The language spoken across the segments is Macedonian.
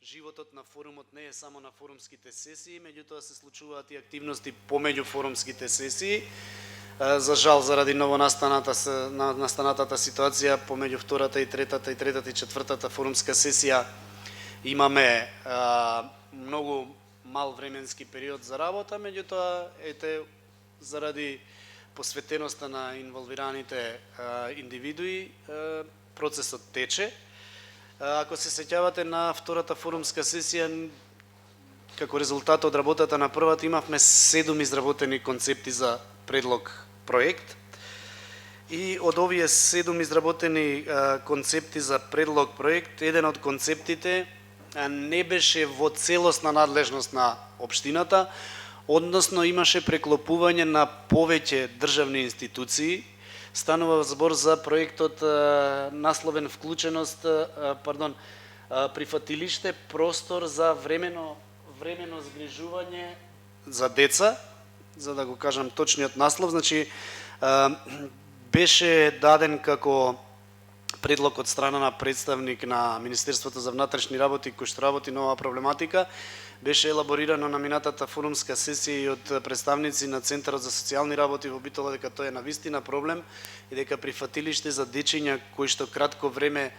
животот на форумот не е само на форумските сесии, меѓутоа се случуваат и активности помеѓу форумските сесии. За жал, заради настанатата ситуација помеѓу втората и третата и четвртата форумска сесија имаме многу мал временски период за работа, меѓутоа заради посветеноста на инволвираните индивидуи процесот тече. Ако се сеќавате на втората форумска сесија, како резултат од работата на првата имавме 7 изработени концепти за предлог проект. И од овие 7 изработени концепти за предлог проект, еден од концептите не беше во целосна надлежност на општината, односно имаше преклопување на повеќе државни институции. Станува збор за проектот насловен прифатилиште, простор за времено згрижување за деца, за да го кажам точниот наслов. Значи, беше даден како предлог од страна на представник на Министерството за внатрешни работи, кој што работи на оваа проблематика. Беше елаборирано на минатата форумска сесија и од представници на Центарот за социјални работи во Битола дека тоа е навистина проблем и дека прифатилиште за дечиња кои што кратко време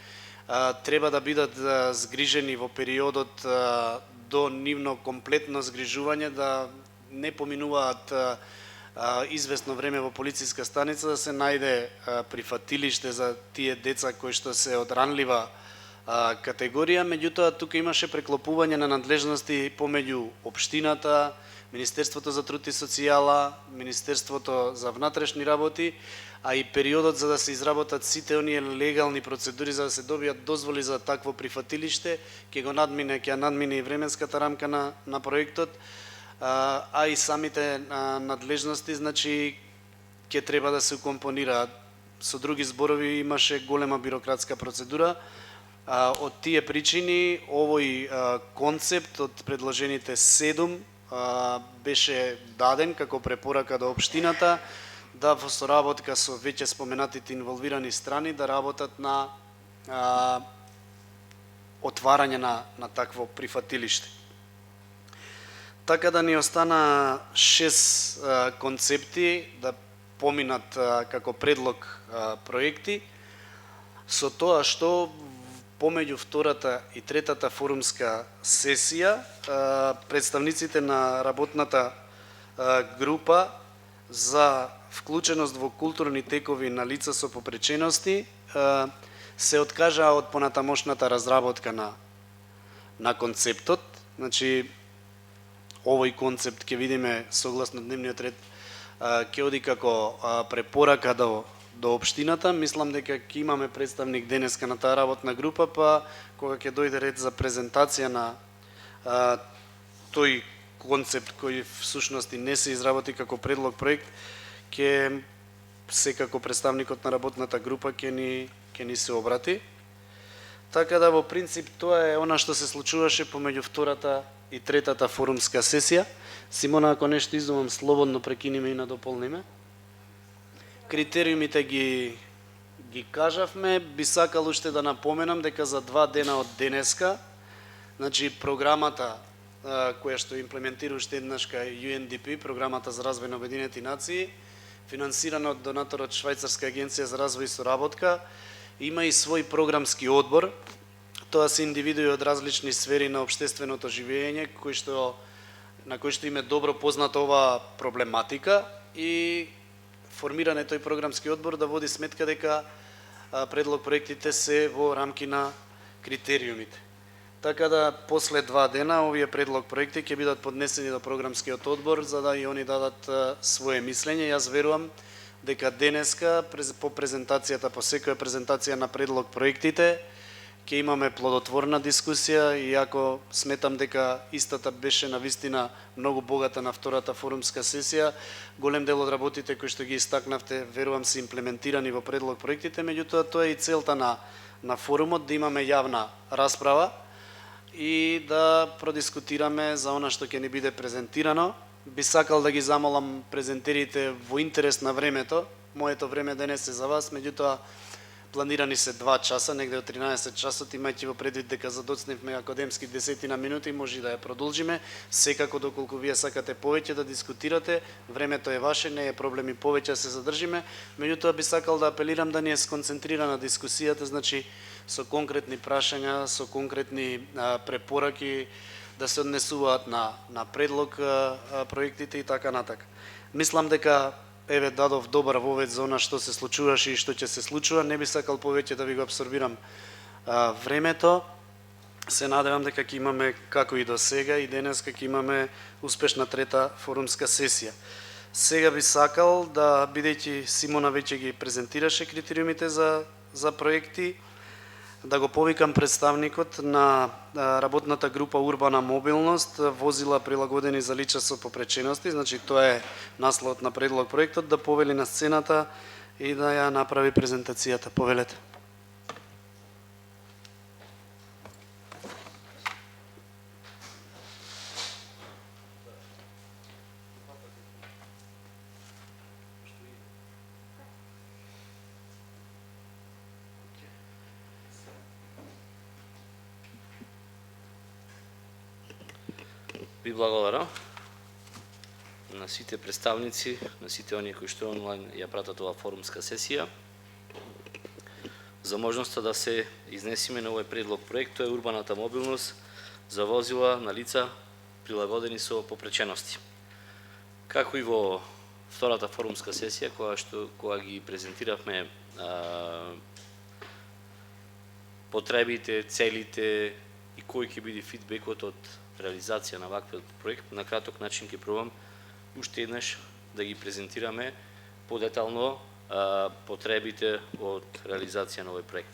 треба да бидат згрижени во периодот до нивно комплетно згрижување, да не поминуваат известно време во полициска станица, да се најде прифатилиште за тие деца кои што се од ранлива категорија. Меѓутоа, тука имаше преклопување на надлежности помеѓу општината, Министерството за труд и социјала, Министерството за внатрешни работи, а и периодот за да се изработат сите оние легални процедури за да се добијат дозволи за такво прифатилиште, ќе надмине и временската рамка на проектот, а и самите надлежности, значи, ќе треба да се укомпонираат. Со други зборови, имаше голема бирократска процедура. Од тие причини, овој концепт од предложените 7 беше даден како препорака до општината да во соработка со веќе споменатите инволвирани страни да работат на отварање на такво прифатилиште. Така да ни остана 6 концепти да поминат како предлог проекти, со тоа што помеѓу втората и третата форумска сесија представниците на работната група за вклученост во културни текови на лица со попречености се откажаа од понатамошната разработка на концептот. Значи, овој концепт ќе видиме согласно дневниот ред ќе оди како препорака до општината. Мислам дека ќе имаме представник денеска на таа работна група, па кога ќе дојде ред за презентација на тој концепт кој всушност не се изработи како предлог проект, ќе секако представникот на работната група ќе ни се обрати. Така да во принцип тоа е она што се случуваше помеѓу втората и третата форумска сесија. Симона, ако нешто изумам, слободно прекиниме и надополниме. Критериумите ги кажавме. Би сакал уште да напоменам дека за 2 дена од денеска, значи програмата која што имплементира уште еднашка UNDP, програмата за развој на Обединените нации, финансирана од донаторот Швајцарска агенција за развој и соработка, има и свој програмски одбор. Тоа се индивидуи од различни сфери на општественото живење, на кои што им е добро позната оваа проблематика, и формиран е тој програмски одбор да води сметка дека предлог проектите се во рамки на критериумите. Така да после 2 дена овие предлог проекти ќе бидат поднесени до програмскиот одбор за да и они дадат свое мислење. Јас верувам дека денеска по презентацијата, по секоја презентација на предлог проектите ќе имаме плодотворна дискусија, иако сметам дека истата беше навистина многу богата на втората форумска сесија. Голем дел од работите кои што ги истакнавте, верувам се имплементирани во предлог проектите, меѓутоа тоа е и целта на форумот, да имаме јавна расправа и да продискутираме за она што ќе ни биде презентирано. Би сакал да ги замолам презентерите во интерес на времето. Моето време денес е за вас, меѓутоа планирани се 2 часа, негде од 13 часот, имајќи во предвид дека задоцневме академски 10 минути, може да ја продолжиме. Секако доколку вие сакате повеќе да дискутирате, времето е ваше, не е проблем и повеќе да се задржиме. Меѓутоа би сакал да апелирам да ни е сконцентрирана дискусијата, значи со конкретни прашања, со конкретни препораки, да се однесуваат на предлог проектите и така натака. Мислам дека еве дадов добар вовед за она што се случуваше и што ќе се случува. Не би сакал повеќе да ви го абсорбирам времето. Се надевам дека ќе имаме, како и до сега, и денес ќе имаме успешна трета форумска сесија. Сега би сакал да, бидејќи Симона веќе ги презентираше критериумите за проекти, да го повикам представникот на работната група Урбана мобилност, возила прилагодени за лица со попречености, значи тоа е насловот на предлог проектот, да повели на сцената и да ја направи презентацијата. Повелете. Ви благодарам на сите представници, на сите оние кои што онлайн ја пратат оваа форумска сесија, за можноста да се изнесиме на овој предлог проект. Тоа е урбаната мобилност за возила на лица прилагодени со попречености. Како и во втората форумска сесија, кога ги презентиравме потребите, целите и кој ќе биде фидбекот од реализација на ваквиот проект, на краток начин ќе пробам уште еднаш да ги презентираме подетално потребите од реализација на овој проект.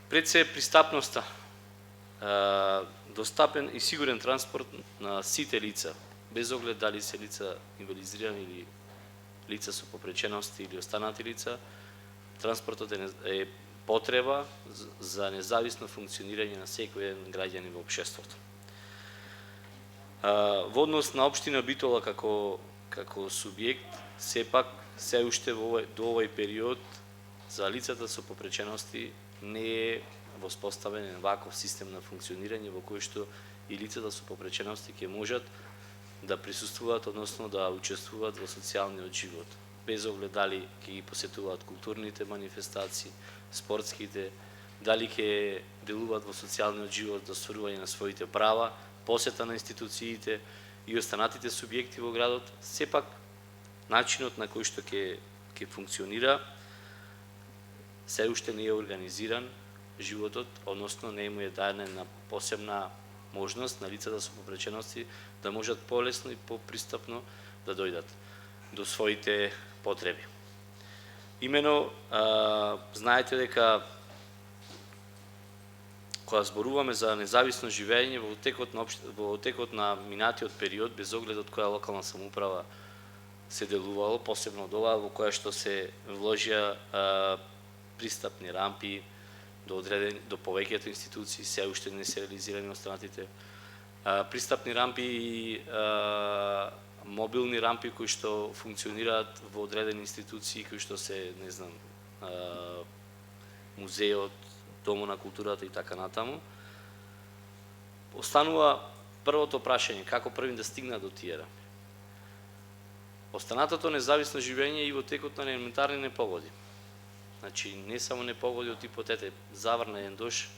Пред се пристапноста, достапен и сигурен транспорт на сите лица, без оглед дали се лица инвалидизирани или лица со попречености или останати лица, транспортот е потреба за независно функционирање на секој еден граѓанин во општеството. Во однос на општина Битола како субјект, сепак се уште до овој период за лицата со попречености не е воспоставен ваков систем на функционирање во кој што и лицата со попречености ќе можат да присуствуваат, односно да учествуваат во социјалниот живот, без оглед дали ќе ги посетуваат културните манифестации, спортските, дали ќе делуваат во социјалниот живот за остварување на своите права, посета на институциите и останатите субјекти во градот. Сепак начинот на кој што ќе функционира се уште не е организиран животот, односно не му е дадена посебна можност на лицата со попречености да можат полесно и попристапно да дојдат до своите потреби. Имено, знаете дека кога зборуваме за независно живење во текот на минатиот период, без оглед од која локална самоуправа се делувало, посебно од оваа во која што се вложија пристапни рампи до повеќето институции, се уште не се реализирани останатите пристапни рампи и мобилни рампи кои што функционираат во одредени институции кои што се, не знам, музеот, Домот на културата и така натаму. Останува првото прашање, како први да стигнат до тие рампи. Останатото независно живење и во текот на елементарни непогоди. Значи, не само непогоди од типот заврна еден дош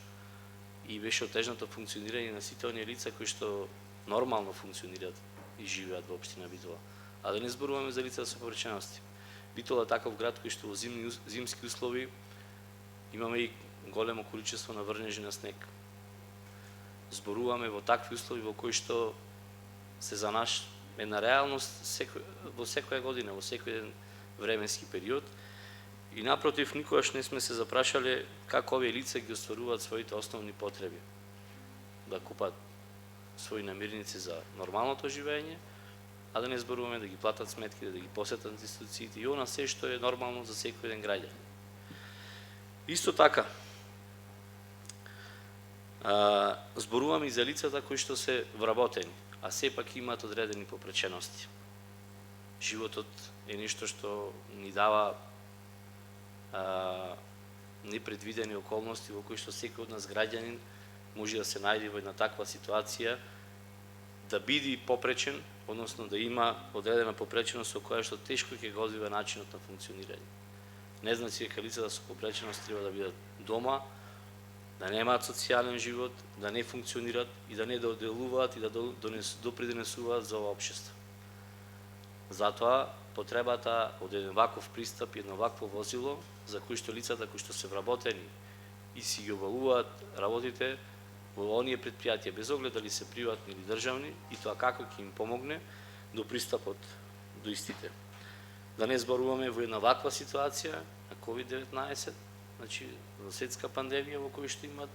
и беше отежното функционирање на сите оние лица кои што нормално функционираат и живеат во општина Битола. А да не зборуваме за лица со попречености. Битола е таков град кој што во зимски услови имаме и големо количество на врнежи на снег. Зборуваме во такви услови во кои што се за наш една реалност во секоја година, во секој еден временски период. И напротив, никогаш не сме се запрашале како овие лица ги остваруваат своите основни потреби. Да купат своји намирници за нормалното живење, а да не зборуваме да ги платат сметки, да ги посетат институциите и она се што е нормално за секој еден граѓанин. Исто така, зборуваме и за лицата кои што се вработени, а сепак имаат одредени попречености. Животот е нешто што ни дава непредвидени околности во кои што секој од нас граѓанин може да се најде во една таква ситуација, да биде попречен, односно да има одредена попреченост со која што тешко ќе го одвива начинот на функционирање. Не значи дека лицата со попреченост треба да бидат дома, да немаат социјален живот, да не функционираат и да не доделуваат и да допринесуваат за ова општество. Затоа потребата од еден ваков пристап и едно вакво возило за кои што лицата кои што се вработени и си ги обалуваат работите во оние предпријатија, без оглед дали се приватни или државни, и тоа како ќе им помогне до пристапот до истите. Да не зборуваме во една ваква ситуација на COVID-19, значи за светска пандемија во која што имат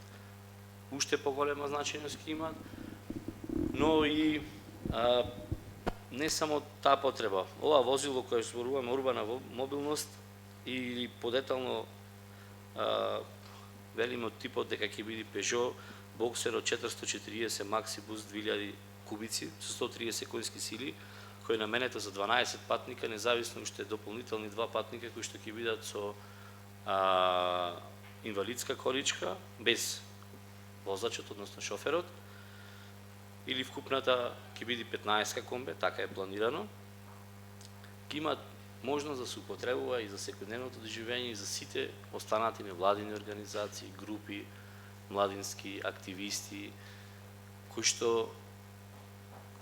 уште поголема значајност ќе имат, но и не само таа потреба. Ова возило кое зборуваме урбана мобилност или подетално велиме од типот дека ќе биде Peugeot Boxer од 440 Maxi Bus 2000 кубици со 130 конски сили, кој е наменета за 12 патника, независно уште дополнителни 2 патника кои што ќе бидат со инвалидска количка, без возачот, односно шоферот, или вкупната ќе биде 15 комбе, така е планирано, ќе имат можност да се употребува и за секојдневното доживење и за сите останати невладини организации, групи, младински активисти, кои што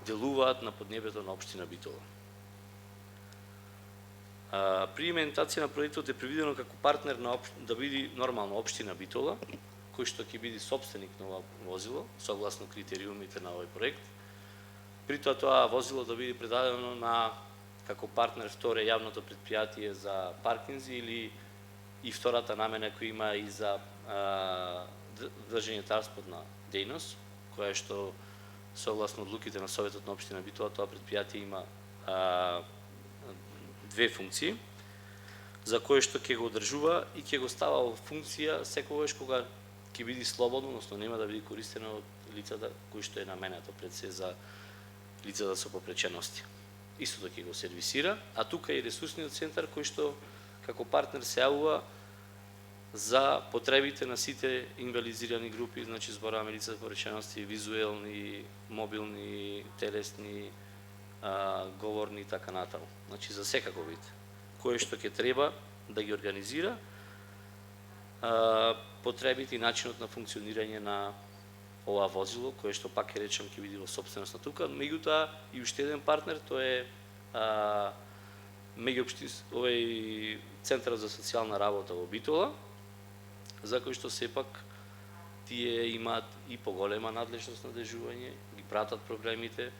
делуваат на поднебето на општина Битола. При иментација на проектот е предвидено како партнер да биде нормално општина Битола, кој што ќе биде собственик на ова возило, согласно критериумите на овој проект. При тоа возило да биде предадено на како партнер вторе јавното предпријатие за паркинзи или и втората намена која има и за држење транспортна дејност, која што согласно одлуките на Советот на општина Битола, тоа предпријатие има две функции, за кое што ќе го одржува и ќе го става во функција секогаш кога ќе биде слободно, односно нема да биде користено од лицата кои што е наменето пред се за лицата со попречености. Истото ќе го сервисира, а тука и ресурсниот центар кој што како партнер се јавува за потребите на сите инвалидизирани групи, значи збораваме лица со попречености, визуелни, мобилни, телесни, говорни и така натаму. Значи за секако вид. Кој што ќе треба да ги организира потребите и начинот на функционирање на ова возило, кое што пак ќе речем ќе биде во собственост на тука. Меѓутоа и уште еден партнер, тоа е овој Центарот за социјална работа во Битола, за кој што сепак тие имаат и поголема надлежност на дежување, ги пратат проблемите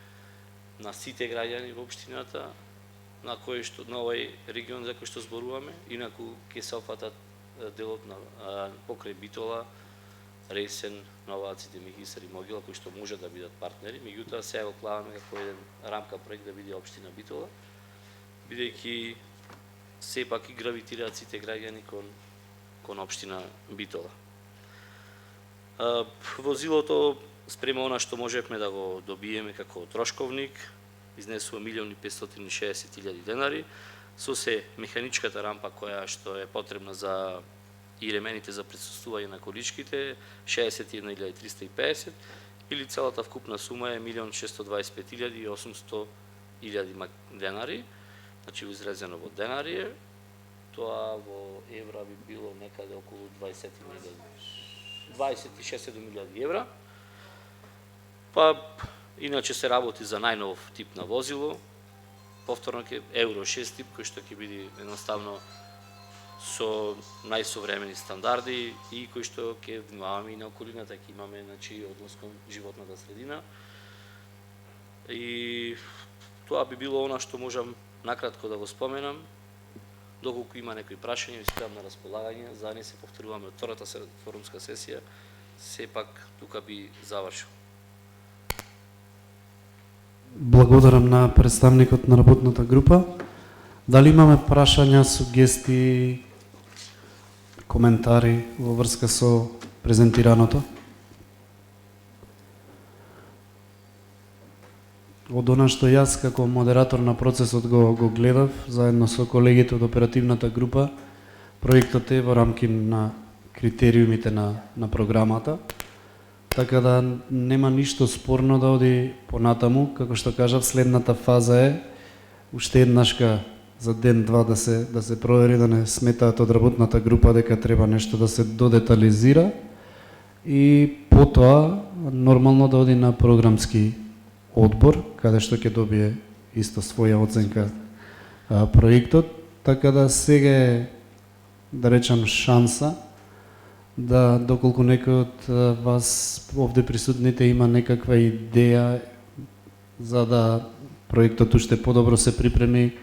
на сите граѓани во општината, на кој што на овој регион за кој што зборуваме, инаку ќе се опфатат делот на покрај Битола, Ресен, Новац, Демихисар и Могила, кои што може да бидат партнери. Меѓутоа сега го плаваме како еден рамка проект да биде општина Битола, бидејќи сепак и гравитираат сите граѓани кон општина Битола. Возилото спрема она што можевме да го добиеме како трошковник, изнесува 1.560.000 денари, со се механичката рампа која што е потребна за и ремените за присуствување на количките 61.350 или целата вкупна сума е 1.625.800.000 денари, значи изрезено во денари, тоа во евра би било некаде околу 26.000 евра. Па иначе се работи за најнов тип на возило, повторно ќе Евро 6 тип, кој што ќе биде едноставно со најсовремени стандарди и кој што ќе внимаваме и на околината, ќе имаме однос кон животната средина. И тоа би било она што можам накратко да го споменам. Доколку има некои прашања, ви стојам на располагање, за да не се повторуваме од втората форумска сесија, сепак тука би завршил. Благодарам на представникот на работната група. Дали имаме прашања, сугестии, коментари во врска со презентираното? Од она што јас како модератор на процесот го гледав, заедно со колегите од оперативната група, проектот е во рамки на критериумите на програмата, така да нема ништо спорно да оди понатаму. Како што кажав, следната фаза е уште еднашка за ден-два да се провери, да не сметаат од работната група дека треба нешто да се додетализира и потоа нормално да оди на програмски одбор, каде што ќе добие исто своја оценка проектот, така да сега е, да речам, шанса да, доколку некој од вас овде присутните има некаква идеја за да проектот уште подобро се припреми,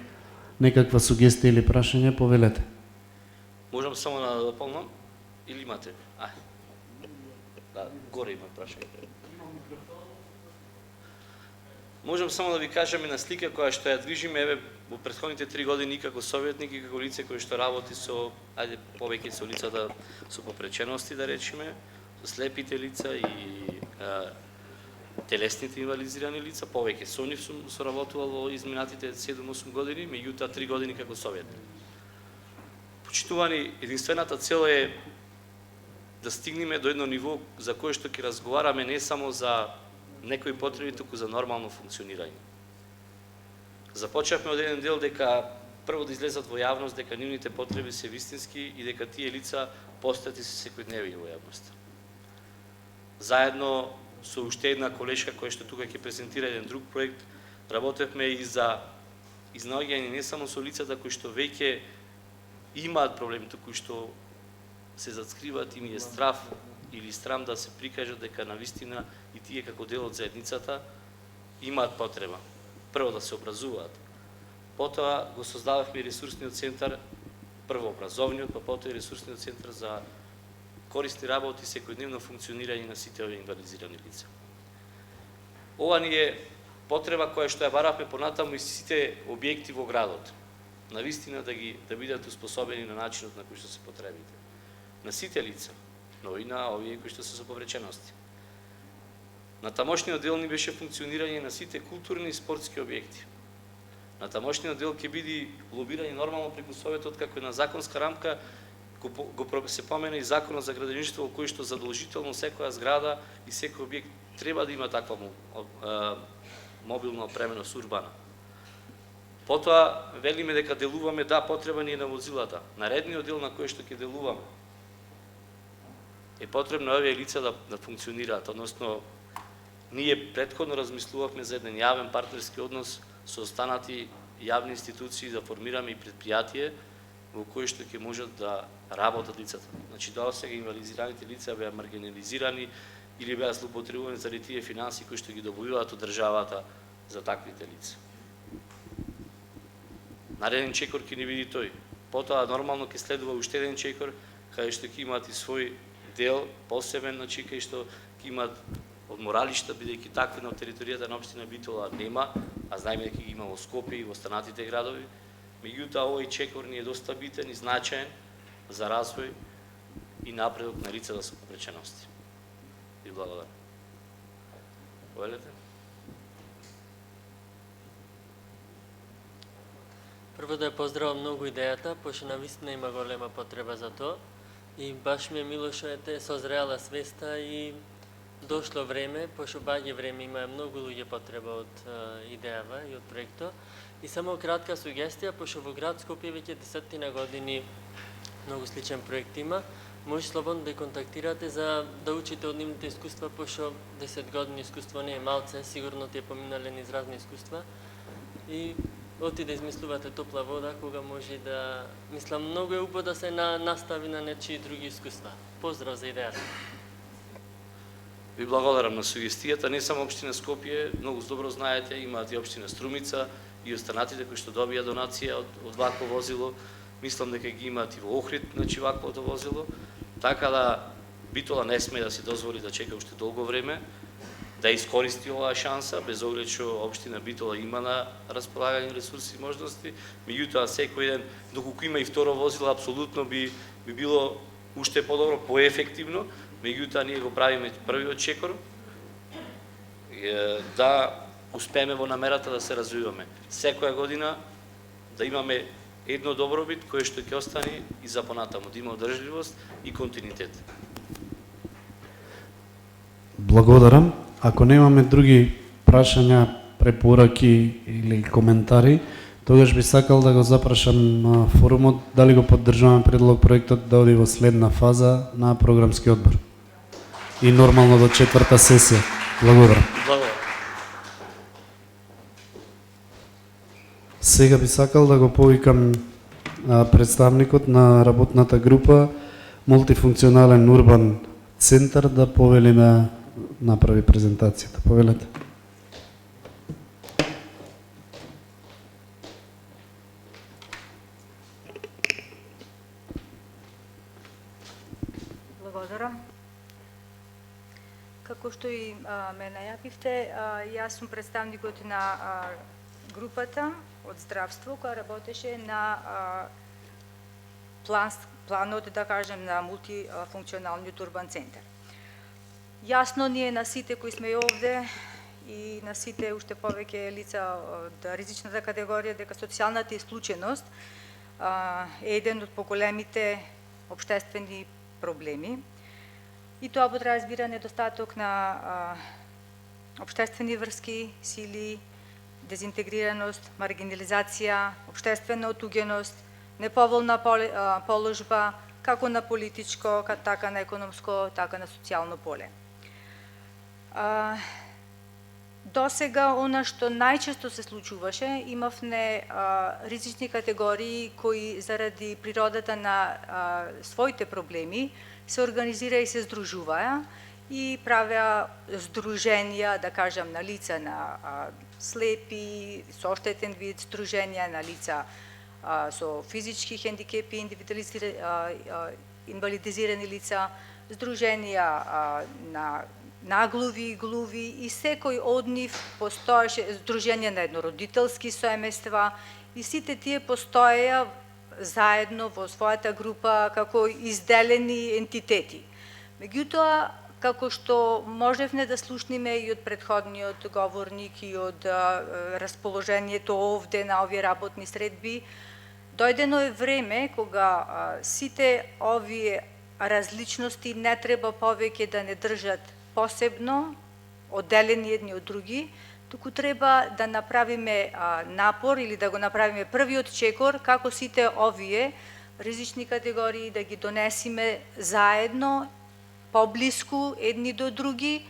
некаква сугестија или прашање, повелете. Можам само да дополнам или имате? Да, горе има прашање. Можам само да ви кажам и на слика која што ја движиме, еве, во претходните 3 години како советник и како лице кој што работи со, ајде, повеќе со лицата со попречености, да речеме, со слепите лица и телесните инвалидизирани лица, повеќе со нив сум соработувал во изминатите 7-8 години, меѓутоа 3 години како советник. Почитувани, единствената цел е да стигнеме до едно ниво за кое што ќе разговараме не само за некои потреби, туку за нормално функционирање. Започнавме од еден дел дека прво да излезат во јавност дека нивните потреби се вистински и дека тие лица постојат и се секојдневни во јавноста. Заедно со уште една колешка која што тука ќе презентира еден друг проект, работевме и за изнаоѓање не само со лицата кои што веќе имаат проблеми, туку што се зацкриваат, им е страв или срам да се прикажат дека навистина и тие како дел од заедницата имаат потреба. Прво да се образуваат. Потоа го создававме ресурсниот центар, прво образовниот, па потоа и ресурсниот центар за користни работи и секојдневно функционирање на сите овие инвалидизирани лица. Ова ни е потреба која што ја баравме понатаму и сите објекти во градот. Навистина да бидат успособени на начинот на кој што се потребите. На сите лица, но и на овие кои што се со повречености. На тамошниот дел ни беше функционирање на сите културни и спортски објекти. На тамошниот дел ќе биде лобирање нормално преку Советот, како и на законска рамка, се помена и Законот за градинштво, во кој што задолжително секоја зграда и секој објект треба да има таква мобилна опременост урбана. Потоа велиме дека делуваме, да, потреба ни е на возилата. Наредниот дел на кој што ќе делуваме е потребно овие лица да функционираат, односно ние претходно размислувавме за еден јавен партнерски однос со останати јавни институции да формираме и предпријатие во кој што ќе можат да работат лицата. Значи, до сега инвалидизираните лица беа маргинализирани или беа злоупотребувани заради тие финанси кои што ги добиваат од државата за таквите лица. Нареден чекор ќе ни биде тој. Потоа нормално ќе следува уште еден чекор, каде што ќе имаат и свој дел посебен, значи кај што ќе имаат одморалишта, бидејќи такви на територијата на општина Битола нема, а знаеме дека ги има во Скопје и во останатите градови. Меѓутоа, овој чекор ни е доста битен и значаен за развој и напредок на лицата со попречености. И благодарам. Повелете? Прво да ја поздравам многу идејата, пошто навистина има голема потреба за тоа. И баш ми е мило што ете созреала свеста и дошло време, пошто баѓе време има многу луѓе потреба од идејава и од проектот. И само кратка сугестија, пошто во град Скопје веќе 10 години многу сличен проект има, може слободно да контактирате за да учите од нивните искуства, пошто 10 години искуство не е малце, сигурно ти е поминале низ разни искуства. И оти да измислувате топла вода, кога може да... Мислам, многу е убаво да се настави на нечии други искуства. Поздрав за идејата. Ви благодарам на сугестијата, не само општина Скопје, многу добро знаете, имаат и општина Струмица и останатите кои што добија донација од вакво возило. Мислам дека ги имаат и во Охрид, значи ваквото возило. Така да Битола не сме да се дозволи да чека уште долго време, да искористи оваа шанса, без оглед што општина Битола има на располагање ресурси и можности, меѓутоа секој ден, доколку има и второ возило, апсолутно би било уште подобро, поефективно, меѓутоа ние го правиме првиот чекор, да успееме во намерата да се развиваме. Секоја година да имаме едно добробит кое што ќе остане и за понатаму, да има одржливост и континуитет. Благодарам. Ако немаме други прашања, препораки или коментари, тогаш би сакал да го запрашам форумот дали го поддржуваме предлог проектот да оди во следна фаза на програмски одбор. И нормално до четврта сесија. Благодарам. Благодарам. Сега би сакал да го повикам представникот на работната група Мултифункционален урбан центар да повели да направи презентацијата. Повелете. Благодарам. Како што и ме најавивте, јас сум представникот на групата од здравство која работеше на планот, да кажем, на мултифункционалниот урбан центар. Јасно ни е на сите кои сме овде и на сите уште повеќе лица од ризичната категорија дека социјалната исклученост е еден од поголемите општествени проблеми. И тоа подразбира недостаток на општествени врски, сили, дезинтегрираност, маргинализација, општествена отуѓеност, неповолна положба, како на политичко, така на економско, така на социјално поле. Досега, она што најчесто се случуваше, имавме ризични категории кои заради природата на своите проблеми се организира и се здружуваа и правеа здруженија, да кажам, на лица на слепи, со оштетен вид, здруженија на лица со физички хендикепи, инвалидизирани лица, здруженија на наглуви, глуви и секој од нив постоеше здруженија на еднородителски соемејства и сите тие постоеја заедно во својата група како изделени ентитети. Меѓутоа, како што можевме да слушниме и од претходниот говорник и од расположението овде на овие работни средби, дојдено е време кога сите овие различности не треба повеќе да не држат посебно, одделени едни од други, туку треба да направиме напор или да го направиме првиот чекор како сите овие ризични категории да ги донесиме заедно, поблиску едни до други,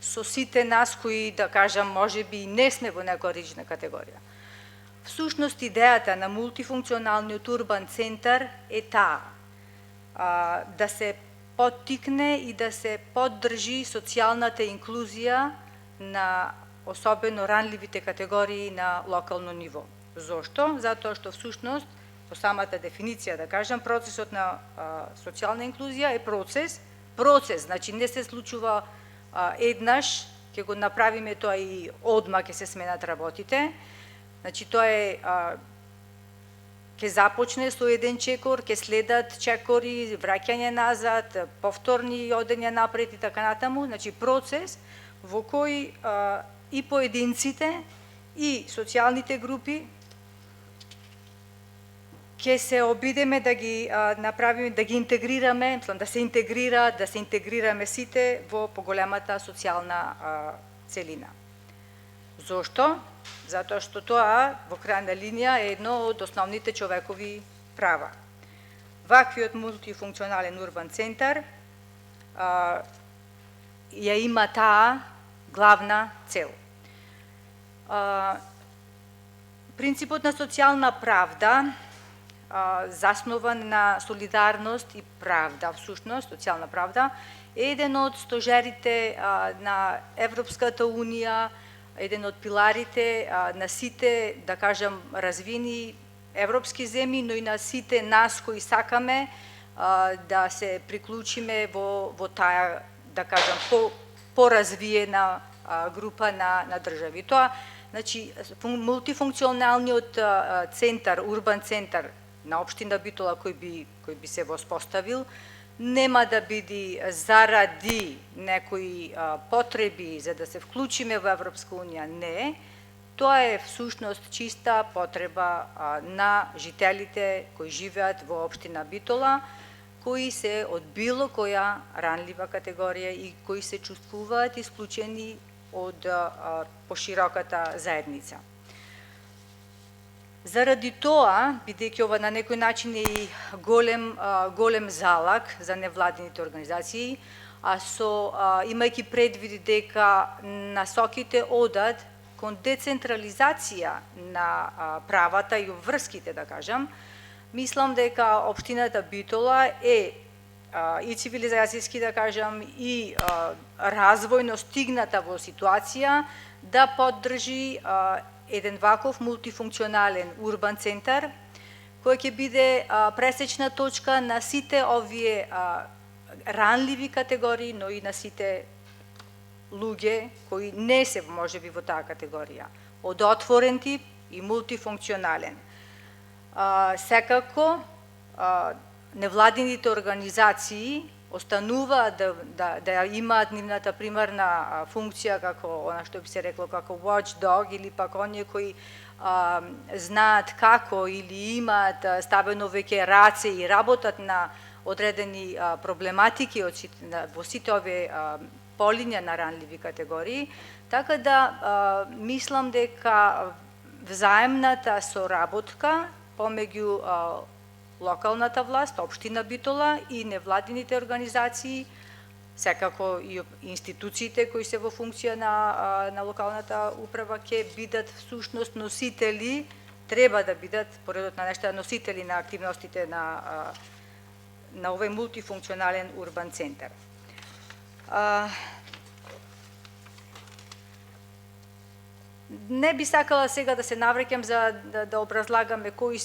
со сите нас кои, да кажам, можеби не сме во некоја ризична категорија. Всушност, идејата на мултифункционалниот урбан центар е таа, да се поттикне и да се поддржи социјалната инклузија на особено ранливите категории на локално ниво. Зошто? Затоа што всушност, по самата дефиниција, да кажам, процесот на социјална инклузија е процес, значи не се случува еднаш, ќе го направиме тоа и одма ќе се сменат работите, значи тоа е ќе започне со еден чекор, ќе следат чекори, враќање назад, повторни одења напред и така натаму, значи процес во кој и поединците и социјалните групи ќе се обидеме да ги направиме, да ги интегрираме, да се интегрираме сите во поголемата социјална целина. Зошто? Затоа што тоа во крајна линија е едно од основните човекови права. Ваквиот мултифункционален урбан центар ја има таа главна цел. Принципот на социјална правда, заснован на солидарност и правда, всушност, социјална правда, е еден од стожерите на Европската унија, еден од пиларите на сите, да кажам, развини европски земји, но и на сите нас кои сакаме да се приклучиме во таа, да кажам, поразвиена група на држави. Тоа, значи, мултифункционалниот центар, урбан центар на општина Битола кој би се воспоставил, нема да биде заради некои потреби за да се вклучиме во Европска унија, не, Тоа е всушност чиста потреба на жителите кои живеат во општина Битола, кои се од било која ранлива категорија и кои се чувствуваат исклучени од пошироката заедница. Заради тоа, бидејќи ова на некој начин е и голем залак за невладините организации, имајќи предвид дека насоките одат кон децентрализација на правата и обврските, да кажам, мислам дека општината Битола е и цивилизацијски, да кажам, и развојно стигната во ситуација да поддржи еден ваков мултифункционален урбан центар, кој ќе биде пресечна точка на сите овие ранливи категории, но и на сите луѓе кои не се можеби во таа категорија, од отворен тип и мултифункционален. Секако, невладините организации остануваат да имаат нивната примарна функција како она што би се рекло како watchdog или пак оние кои знаат како или имаат ставено веќе раце и работат на одредени проблематики во сите овие полиња на ранливи категории, така да мислам дека взаемната соработка помеѓу локалната власт, општина Битола и невладините организации, секако и институциите кои се во функција на локалната управа ќе бидат всушност носители, треба да бидат, поредот на нешта, носители на активностите на овој мултифункционален урбан центар. Не би сакала сега да се навреќам за да образлагаме кои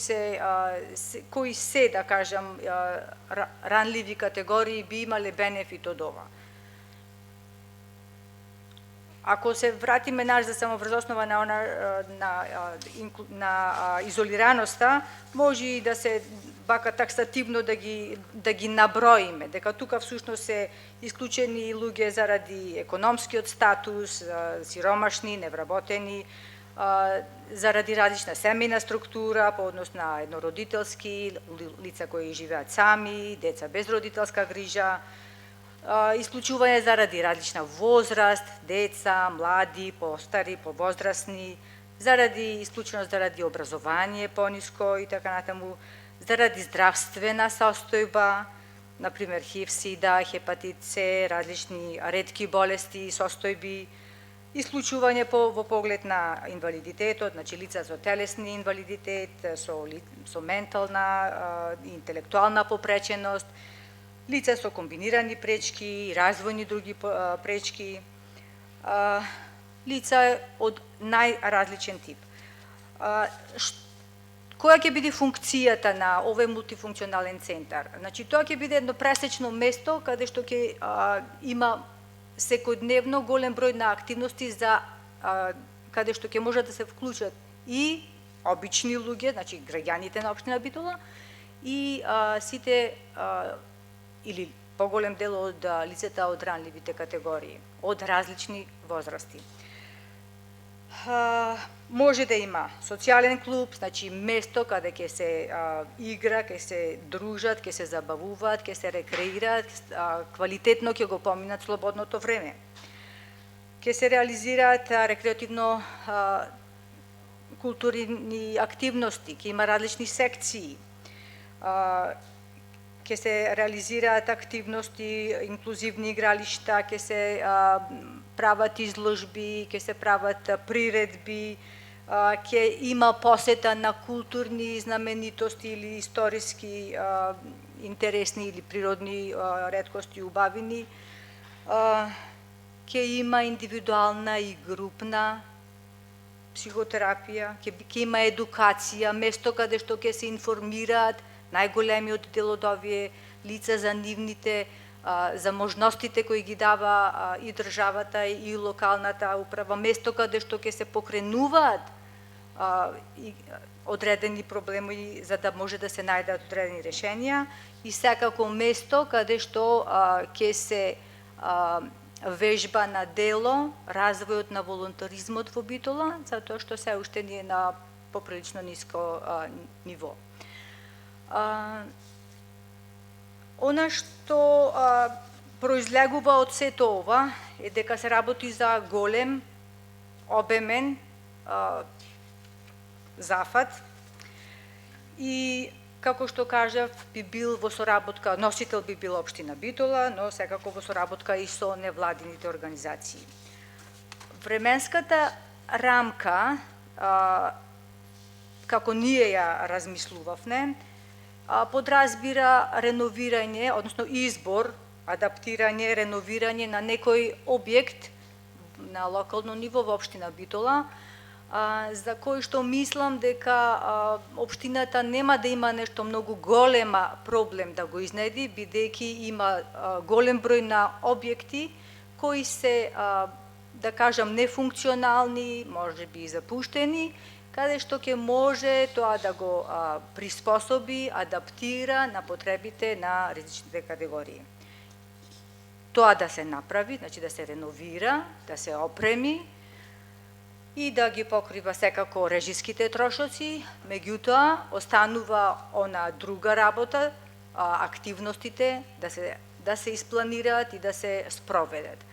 се, да кажам, ранливи категории би имале бенефит од ова. Ако се вратиме назад само врз основа на изолираноста, може и да се вака таксативно да ги наброиме, дека тука всушност се исклучени луѓе заради економскиот статус, сиромашни, невработени, заради различна семејна структура, по однос на еднородителски, лица кои живеат сами, деца без родителска грижа, исклучување заради различна возраст, деца, млади, постари, повозрасни, заради исклученост заради образование пониско и така натаму, заради здравствена состојба, например ХИВ, СИДА, хепатит С, различни ретки болести и состојби, исклучување во поглед на инвалидитетот, значи лица со телесни инвалидитет, со ментална и интелектуална попреченост, лица со комбинирани пречки, развојни други пречки, лица од најразличен тип. Која ќе биде функцијата на овој мултифункционален центар? Значи, тоа ќе биде едно пресечно место каде што ќе има секојдневно голем број на активности каде што ќе можат да се вклучат и обични луѓе, значи граѓаните на општина Битола, и сите или поголем дел од лицата од ранливите категории, од различни возрасти. Може да има социјален клуб, значи место каде ќе се игра, ќе се дружат, ќе се забавуваат, ќе се рекреираат, квалитетно ќе го поминат слободното време. Ќе се реализираат рекреативно културни активности, ќе има различни секции, ќе се реализираат активности, инклузивни игралишта, ќе се прават изложби, ќе се прават приредби, ќе има посета на културни знаменитости или историски интересни или природни реткости и убавини, ќе има индивидуална и групна психотерапија, ќе има едукација, место каде што ќе се информираат најголемиот дел од овие лица за нивните, за можностите кои ги дава и државата и локалната управа, место каде што ќе се покренуваат одредени проблеми за да може да се најдат одредени решенија, и секако место каде што ќе се вежба на дело, развојот на волонтаризмот во Битола, затоа што се уште не е на поприлично ниско ниво. Она што произлегува од сето ова е дека се работи за голем, обемен зафат и како што кажав, би бил во соработка, носител би бил општина Битола, но секако во соработка и со невладините организации. Временската рамка, како ние ја размислувавме, подразбира реновирање, односно избор, адаптирање, реновирање на некој објект на локално ниво во општина Битола, за кој што мислам дека општината нема да има нешто многу голема проблем да го изнеди, бидејќи има голем број на објекти кои се, да кажам, нефункционални, можеби и запуштени, каде што ќе може тоа да го приспособи, адаптира на потребите на различните категории. Тоа да се направи, значи да се реновира, да се опреми и да ги покрива секако режиските трошоци, меѓутоа останува она друга работа, активностите да се испланираат и да се спроведат.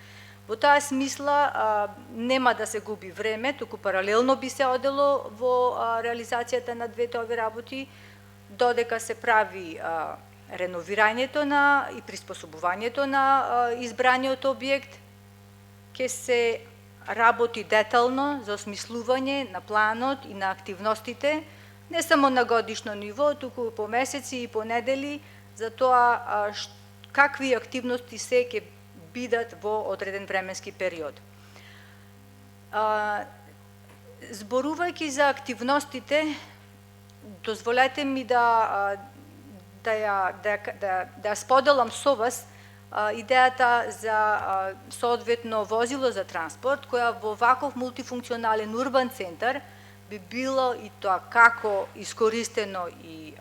Во таа смисла нема да се губи време, туку паралелно би се одело во реализацијата на двете ови работи, додека се прави реновирањето и приспособувањето на избраниот објект, ќе се работи детално за осмислување на планот и на активностите, не само на годишно ниво, туку по месеци и по недели, за тоа какви активности се ќе бидат во одреден временски период. Зборувајќи за активностите, дозволете ми да споделам со вас идејата за соодветно возило за транспорт, која во ваков мултифункционален урбан центар би било и тоа како искористено и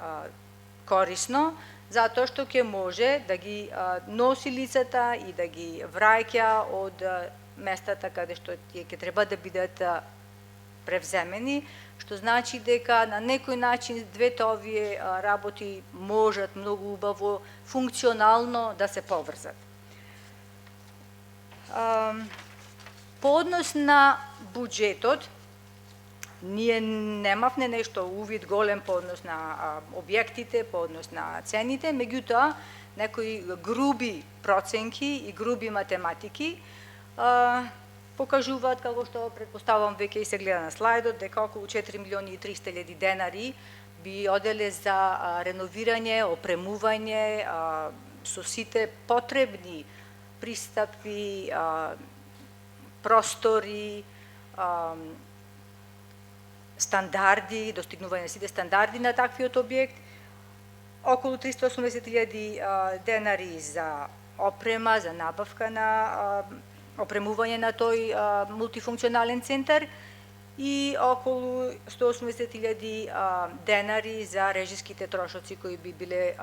корисно, затоа што ќе може да ги носи лицата и да ги враќа од местата каде што тие ќе треба да бидат превземени, што значи дека на некој начин двете овие работи можат многу убаво функционално да се поврзат. По однос на буџетот, ние немавме нешто увид голем по однос на објектите, по однос на цените, меѓутоа некои груби проценки и груби математики покажуваат, како што претпоставам веќе и се гледа на слайдот, дека околу 4.300.000 денари би оделе за реновирање, опремување со сите потребни пристапи, простори, стандарди, достигнување на сите стандарди на таквиот објект, околу 380.000 денари за опрема, за набавка на опремување на тој мултифункционален центар и околу 180.000 денари за режиските трошоци кои би биле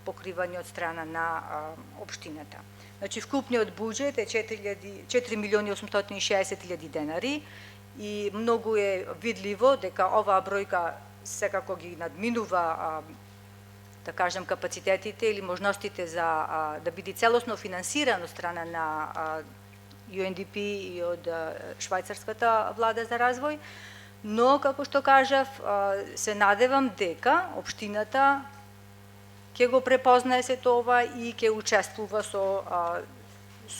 покривани од страна на општината. Значи, вкупниот буџет е 4.860.000 денари и многу е видливо дека оваа бројка секако ги надминува, да кажем, капацитетите или можностите за да биде целосно финансиран од страна на UNDP и од швајцарската влада за развој, но, како што кажав, се надевам дека општината ќе го препознае сето ова и ќе учествува со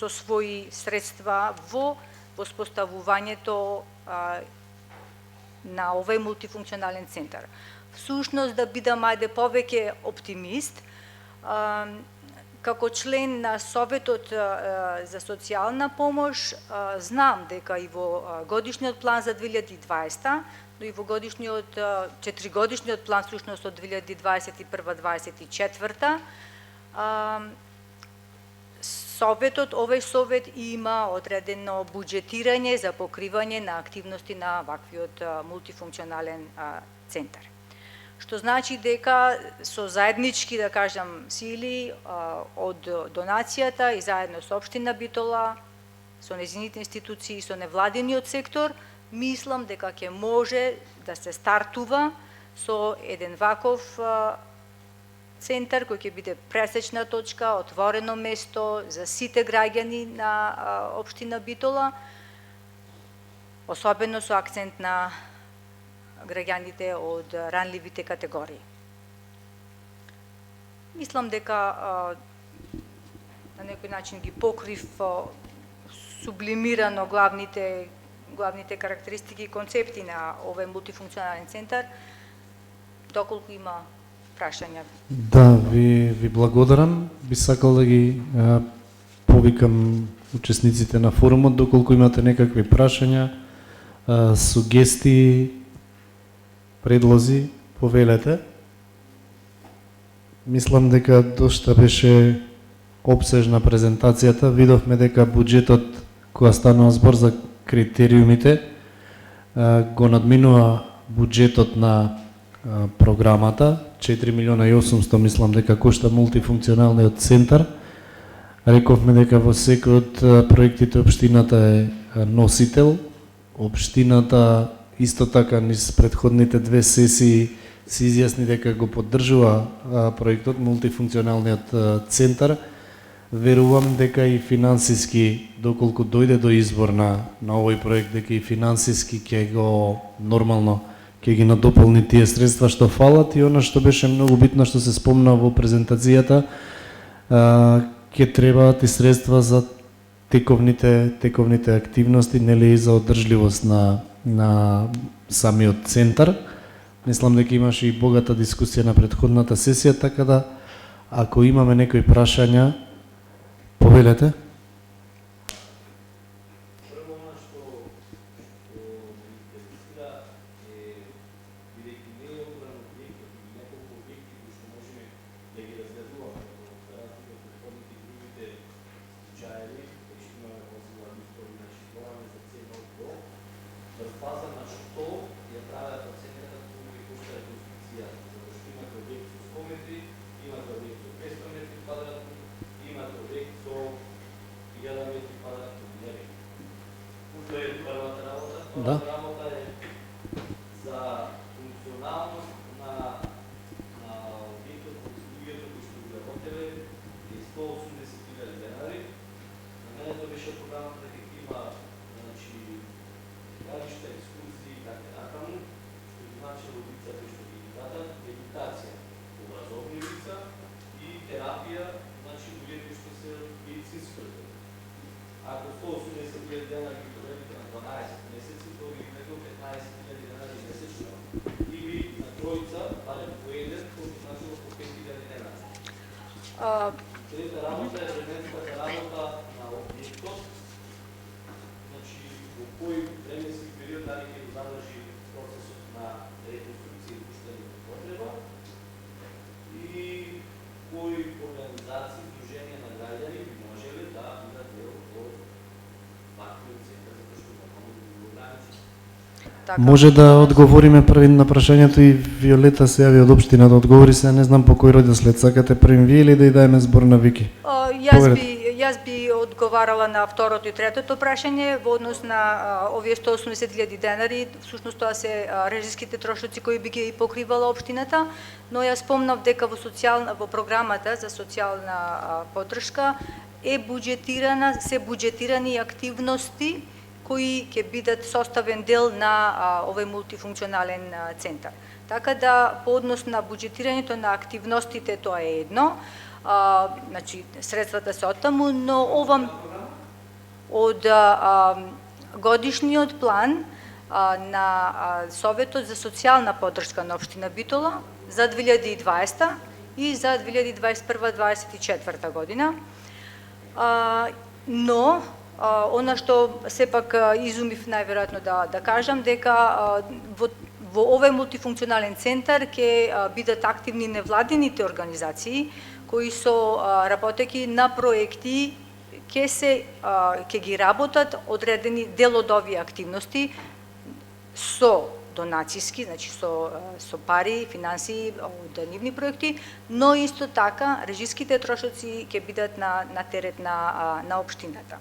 своји средства во воспоставувањето на овој мултифункционален центар. Всушност, да бидам ајде повеќе оптимист, како член на Советот за социјална помош, знам дека и во годишниот план за 2020, но и во годишниот 4-годишниот план всушност од 2021-2024, овој совет има одредено буџетирање за покривање на активности на ваквиот мултифункционален центар. Што значи дека со заеднички, да кажам, сили од донацијата и заедно со општина Битола, со нејзините институции, со невладиниот сектор, мислам дека ќе може да се стартува со еден ваков центар кој ќе биде пресечна точка, отворено место за сите граѓани на општина Битола, особено со акцент на граѓаните од ранливите категории. Мислам дека на некој начин ги покрив сублимирано главните карактеристики и концепти на овој мултифункционален центар. Доколку има прашања. Да, ви благодарам. Би сакал да ги повикам учесниците на форумот, доколку имате некакви прашања, сугестии, предлози, повелете. Мислам дека дошта беше обсежна презентацијата. Видовме дека буџетот, кога станува збор за критериумите, го надминува буџетот на програмата. 4 милиона и 800 мислам дека кошта мултифункционалниот центар. Рековме дека во секој од проектите општината е носител. Општината исто така низ претходните две сесии се изјасни дека го поддржува проектот мултифункционалниот центар. Верувам дека и финансиски, доколку дојде до избор на овој проект, дека и финансиски ќе го нормално ќе ги надополни тие средства што фалат, и она што беше многу битно што се спомна во презентацијата, ќе требаат и средства за тековните активности, нели и за одржливост на самиот центар. Мислам дека имаше и богата дискусија на претходната сесија, така да ако имаме некои прашања, повелете. Да. Работа е за функционалност на објектот, луѓето кои што го работеле, е 180.000 денари. На мене тоа беше програмата дека има, значи, градишта, екскурзии и така натаму, што ги значило лицата што ги дадат, едукација, образовни лица и терапија, значи луѓето што се медицински. Ако 180.000 денари ги поделите на 12 месеци, тоа би имало 15.000 денари месечно, или на тројца, барем по еден, тоа би значило по 5.000 денари. Трета работа е временската работа на објектот, значи во кој временски период дали ќе го задржи процесот на реконструкција и пуштање во потреба, и кои организации, движенија на граѓани би можеле да бидат дел од ваквиот центар, затоа што нормално го ограничи. Може да одговориме први на прашањето, и Виолета се јави од општина да одговори, се не знам по кој редослед, сакате први вие или да ја даеме збор на Вики? Јас би одговарала на второто и третото прашање во однос на овие 180.000 денари. Всушност тоа се режиските трошоци кои би ги покривала општината, но јас спомнав дека во програмата за социјална поддршка се буџетирани активности кои ќе бидат составен дел на овој мултифункционален центар. Така да, по однос на буџетирањето на активностите, тоа е едно, значи средствата се оттаму, но од годишниот план на Советот за социјална поддршка на општина Битола за 2020 и за 2021-2024 година, но она што сепак изумив најверојатно да кажам, дека во овој мултифункционален центар ќе бидат активни невладините организации кои со работејќи на проекти ќе ги работат одредени дел од овие активности со донацијски, значи со пари, финансии од нивни проекти, но исто така режиските трошоци ќе бидат на терет на општината.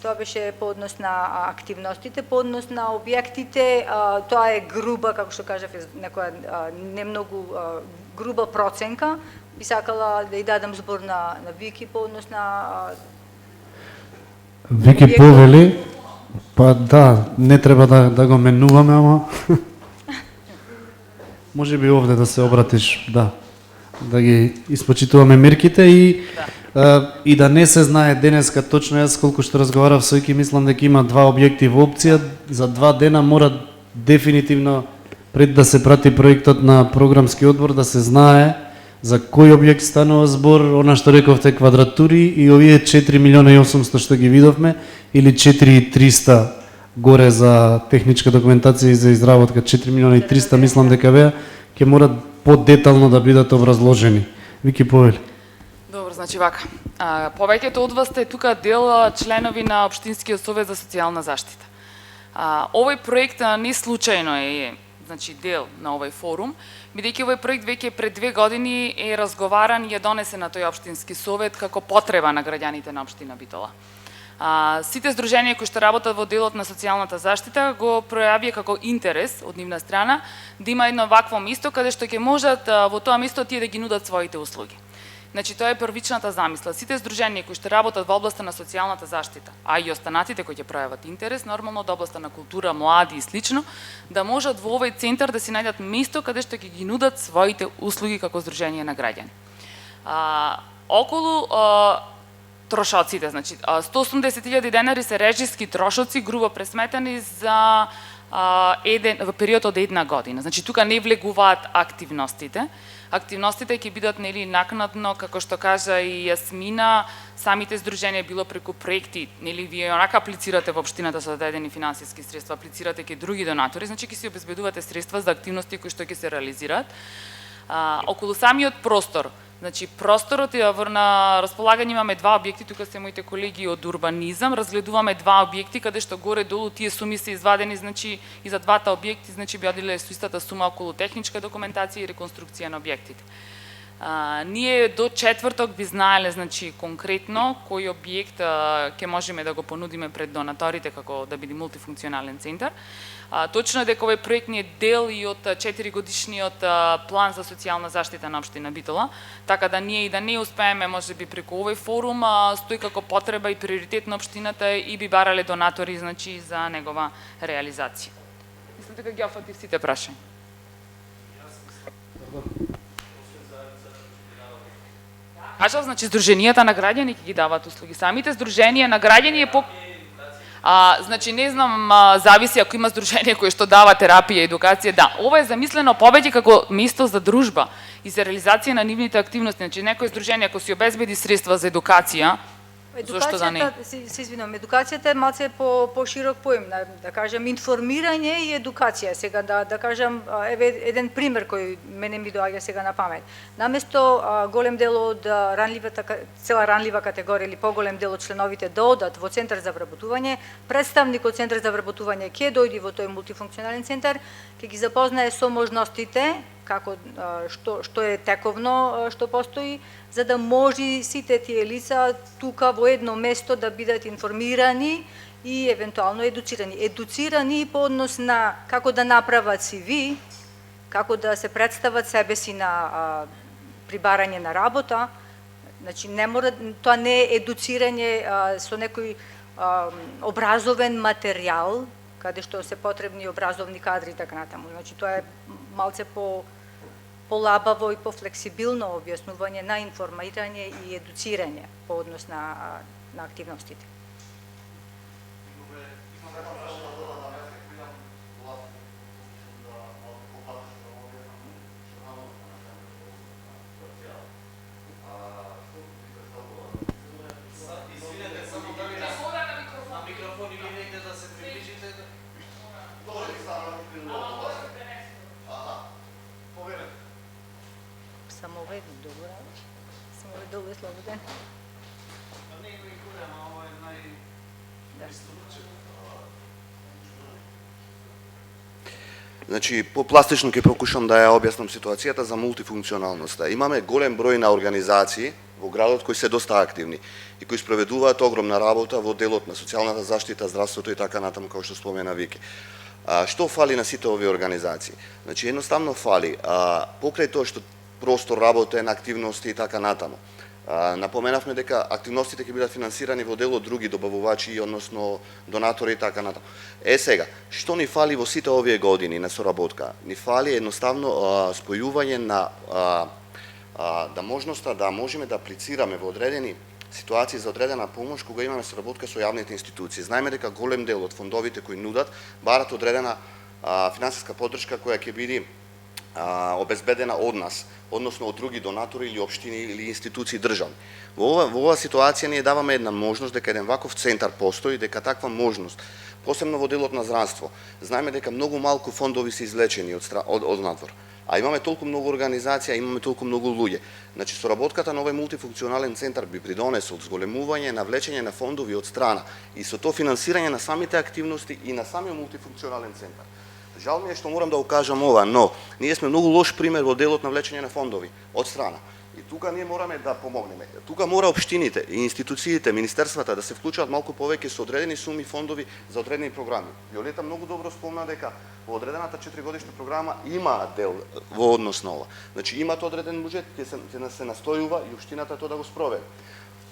Тоа беше по однос на активностите, по однос на објектите, тоа е груба, како што кажав, некоја не многу груба проценка. Би сакала да ја дадам збор на Вики по однос на Вики објектот. повели, па да, не треба да го менуваме, ама може би овде да се обратиш, да ги испочитуваме мерките и да не се знае денеска точно. Јас колку што разговарав со Ики, мислам дека има 2 објекти во опција, за 2 дена мора дефинитивно пред да се прати проектот на програмски одбор да се знае за кој објект станува збор, она што рековте квадратури и овие 4.800.000 што ги видовме или 4.300 горе за техничка документација и за изработка 4.300.000 мислам дека беа, ќе мора подетално да бидат образложени. Вики повели. Добро, значи вака. Повеќето од вас сте тука дел членови на Општинскиот совет за социјална заштита. Овој проект не случајно е значи дел на овој форум, бидејќи овој проект веќе пред 2 години е разговаран и е донесен на тој Општински совет како потреба на граѓаните на општина Битола. Сите здруженија кои што работат во делот на социјалната заштита го пројавија како интерес од нивна страна да има едно вакво место каде што ќе можат во тоа место тие да ги нудат своите услуги. Значи тоа е првичната замисла. Сите здруженија кои што работат во областа на социјалната заштита, а и останатите кои ќе пројават интерес, нормално од областа на култура, млади и слично, да можат во овој центар да си најдат место каде што ќе ги нудат своите услуги како здружение на граѓани. Околу трошоците, значи 180.000 денари се режиски трошоци, грубо пресметани за во период од 1 година. Значи тука не влегуваат активностите. Активностите ќе бидат нели накнадно, како што кажа и Јасмина, самите здруженија било преку проекти, нели вие онака аплицирате во општината со дадени финансиски средства, аплицирате ке други донатори, значи ќе си обезбедувате средства за активности кои што ќе се реализираат. Околу самиот простор, значи просторот е на располагање, имаме 2 објекти, тука се моите колеги од урбанизам, разгледуваме 2 објекти каде што горе долу тие суми се извадени, значи и за 2 објекти, значи би одиле со истата сума околу техничка документација и реконструкција на објектите. Ние до четврток би знаеле, значи конкретно кој објект ќе можеме да го понудиме пред донаторите како да биде мултифункционален центар. Точно е дека овој проект ни е дел и од 4-годишниот план за социјална заштита на општина Битола, така да ние и да не успееме можеби преку овој форум стои како потреба и приоритет на општината и би барале донатори, значи за негова реализација. Мислам дека ги офатив сите прашања. Кажав, значи здруженијата на граѓани ќе ги дават услуги. Самите здруженија на граѓани е значи не знам, зависи ако има здружение кои што дава терапија и едукација, да. Ова е замислено повеќе како место за дружба и за реализација на нивните активности. Значи некој здружение ако си обезбеди средства за едукација, зошто да не? Се извинувам, едукацијата е малце по широк поим, да кажам информирање и едукација. Сега да кажам еве еден пример кој мене ми доаѓа сега на памет. Наместо голем дел од цела ранлива категорија или поголем дел од членовите да одат во центар за вработување, представник од центар за вработување ќе дојде во тој мултифункционален центар, ќе ги запознае со можностите како што е тековно што постои, за да може сите тие лица тука во едно место да бидат информирани и евентуално едуцирани. Едуцирани по однос на како да направат CV, како да се представат себе си на прибарање на работа. Значи не мора, тоа не е едуцирање со некој образовен материјал, каде што се потребни образовни кадри и така натаму. Значи тоа е малце полабаво и пофлексибилно објаснување на информирање и едуцирање по однос на активностите. Само овој добро, само овој долу е слободен. Значи, попластично ќе прокушам да ја објаснам ситуацијата за мултифункционалноста. Имаме голем број на организации во градот кои се доста активни и кои спроведуваат огромна работа во делот на социјалната заштита, здравството и така натаму, како што спомена Вики. Што фали на сите овие организации? Значи, едноставно фали, покрај тоа што простор, работен, активности и така натаму. Напоменавме дека активностите ќе бидат финансирани во дел од други добавувачи, односно донатори и така натаму. Сега, што ни фали во сите овие години на соработка? Ни фали едноставно спојување на да можноста да можеме да аплицираме во одредени ситуации за одредена помош кога имаме соработка со јавните институции. Знаеме дека голем дел од фондовите кои нудат барат одредена финансиска поддршка која ќе биде обезбедена од нас, односно од други донатори или општини или институции државни. Во оваа ситуација ние даваме една можност дека еден ваков центар постои, дека таква можност, посебно во делот на здравство, знаеме дека многу малку фондови се извлечени од надвор. А имаме толку многу организација, имаме толку многу луѓе. Значи, соработката на овој мултифункционален центар би придонесол зголемување на влечење на фондови од страна и со тоа финансирање на самите активности и на самиот мултифункционален центар. Жал ми е што морам да укажам ова, но ние сме многу лош пример во делот на влечење на фондови од страна. И тука ние мораме да помогнеме. Тука мора општините и институциите, министерствата да се вклучат малку повеќе со одредени суми фондови за одредени програми. Виолета многу добро спомна дека во одредената 4-годишна програма има дел во однос на ова. Значи имат одреден буџет, ќе се настојува и општината тоа да го спроведе.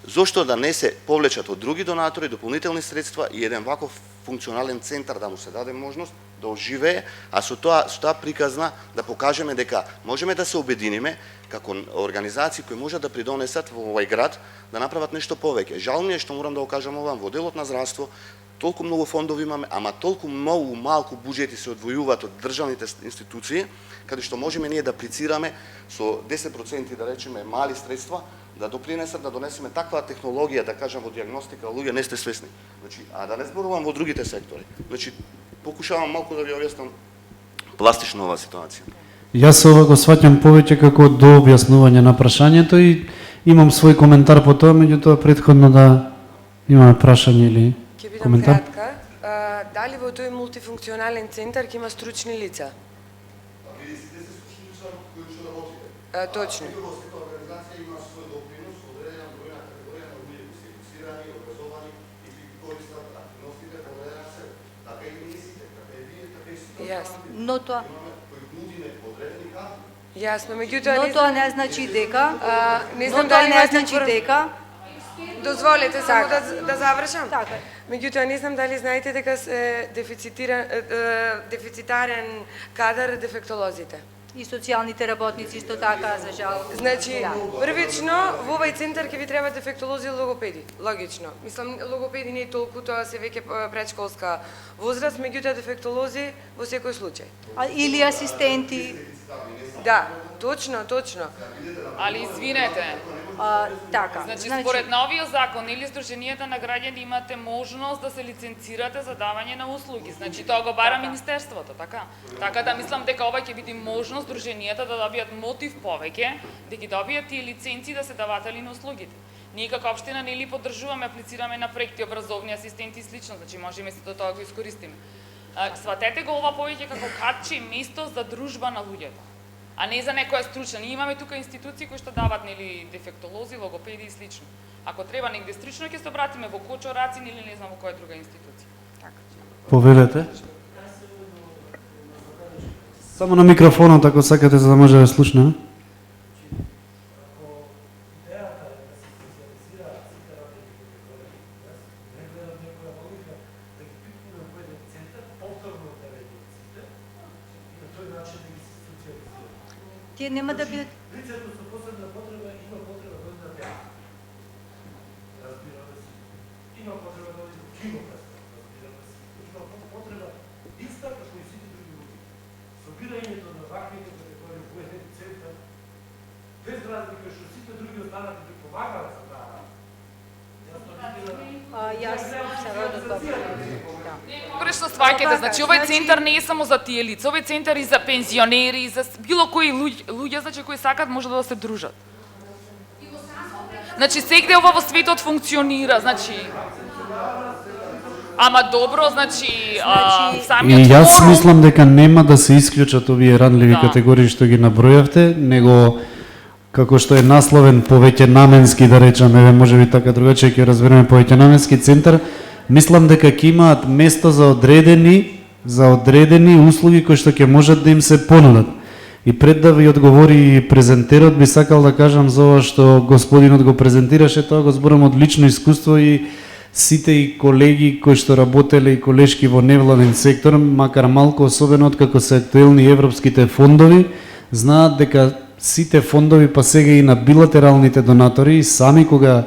Зошто да не се повлечат од други донатори дополнителни средства и еден ваков функционален центар да му се даде можност да оживее, а со тоа приказна да покажеме дека можеме да се обединиме како организации кои можат да придонесат во овој град да направат нешто повеќе. Жал ми е што морам да го кажам ова, во делот на здравство толку многу фондови имаме, ама толку многу малку буџети се одвојуваат од државните институции, каде што можеме ние да аплицираме со 10% да речеме мали средства да допринесат да донесеме таква технологија, да кажам во диагностика, луѓе не сте свесни. Значи, а да не зборувам во другите сектори. Значи, покушавам малку да ви објаснам пластично оваа ситуација. Јас ова го сваќам повеќе како до објаснување на прашањето и имам свој коментар по тоа, меѓутоа претходно да имаме прашање или Ќе бидам коментар. кратка. Дали во тој мултифункционален центар ќе има стручни лица? Точно. Но тоа Јасно, меѓутоа но тоа не значи дека не но знам тоа дали не имате значи дека Дозволете само да завршам. така. Меѓутоа не знам дали знаете дека се дефицитарен кадар дефектолозите. И социјалните работници исто така, за жал. Значи, првично во овој центар ќе ви треба дефектолози и логопеди. Логично. Мислам, логопеди не е толку, тоа се веќе предшколска возраст, меѓутоа дефектолози во секој случај. Или асистенти. Да, точно. Али извинете, Така. значи според новиот закон или Сдруженијата на граѓани имате можност да се лиценцирате за давање на услуги. Значи тоа го бара министерството, така? Така да мислам дека ова ќе биде можност Сдруженијата да добијат мотив повеќе, да ги добијат тие лиценци да се даватели на услугите. Ние како општина нели поддржуваме, аплицираме на проекти, образовни асистенти и слично, значи можеме се до тоа го искористиме. Сватете го ова повеќе како катче место за дружба на луѓето, а не за некоја стручна. Ние имаме тука институции кои што дават нели дефектолози, логопеди и слично. Ако треба негде стручно ќе се обратиме во Кочо, Рацин или не знам во која друга институција. Така. Повелете. Само на микрофонот ако сакате за да може да слушнеме. Тие нема да бидат Лицето со посебна потреба има потреба да оди на театар. Разбираме се. Има потреба да оди во кино представа. Разбираме се. Има потреба иста како и сите други луѓе. Собирањето на ваквите категории во еден центар, без разлика што сите други останати ги помагаат за таа. јас се родот добро. Погрешно сваќате, значи овој центар не е само за тие лица, овој центар и за пензионери, и за било кои луѓе, значи кои сакат може да се дружат. Значи сегде ова во светот функционира, значи ама добро, значи И самиот јас форум, мислам дека нема да се исклучат овие ранливи Да. категории што ги набројавте, него како што е насловен повеќе наменски, да речеме, еве можеби така другачие ќе разбереме, повеќе наменски центар, мислам дека ќе имаат место за одредени услуги кои што ќе можат да им се понудат. И пред да ви одговори презентерот, би сакал да кажам за ова што господинот го презентираше, тоа го зборам од лично искуство и сите и колеги кои што работеле и колешки во невладен сектор, макар малку особено откако се актуелни европските фондови, знаат дека сите фондови, па сега и на билатералните донатори, сами кога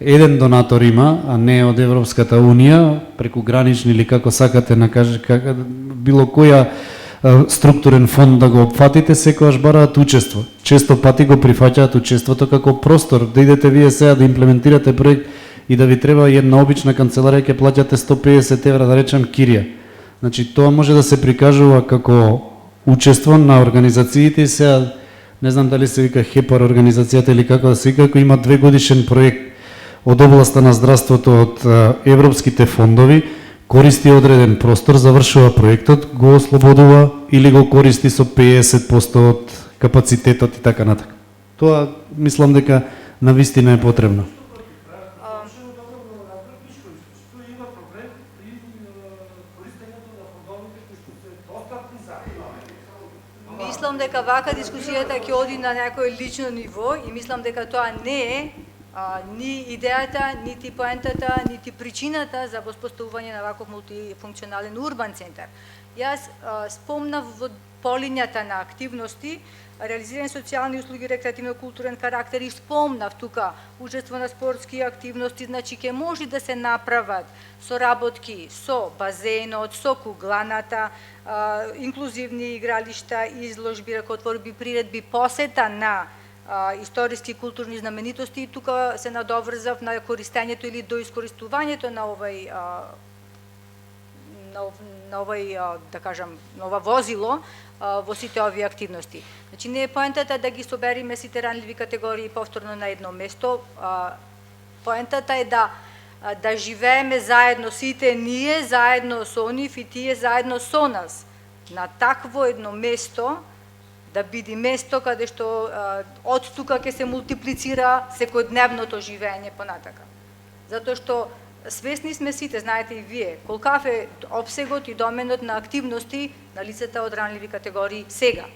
еден донатор има, а не од Европската Унија, преку гранични или како сакате накаже, било која структурен фонд да го опфатите, секогаш бараат учество. Често пати го прифаќаат учеството како простор, да идете вие сега да имплементирате проект и да ви треба една обична канцеларија, ќе плаќате 150 евра, да речем, кирија. Значи, тоа може да се прикажува како учество на организациите и сега, не знам дали се вика ХЕПАР организацијата или како да се вика, ако има 2-годишен проект од областа на здравството од европските фондови, користи одреден простор, завршува проектот, го ослободува или го користи со 50% од капацитетот и така натака. Тоа мислам дека навистина е потребно. Мислам дека вака дискусијата ќе оди на некој лично ниво и мислам дека тоа не е ни идејата, нити поентата, нити причината за воспоставување на ваков мултифункционален урбан центар. Јас спомнав во полињата на активности, реализирани социјални услуги, рекреативно-културен карактер и спомнав тука учество на спортски активности, значи ќе може да се направат соработки со базенот, со кугланата, инклузивни игралишта, изложби, ракотворби, приредби, посета на историски и културни знаменитости и тука се надоврзав на користењето или доискористувањето на овој да кажам, нова возило во сите овие активности. Значи не е поентата да ги собериме сите ранливи категории повторно на едно место. Поентата е да живееме заедно сите ние, заедно со нив и тие заедно со нас на такво едно место, да биде место каде што од тука ќе се мултиплицира секојдневното живење понатака. Затоа што свесни сме сите, знаете и вие, колкав е опсегот и доменот на активности на лицата од ранливи категории сега.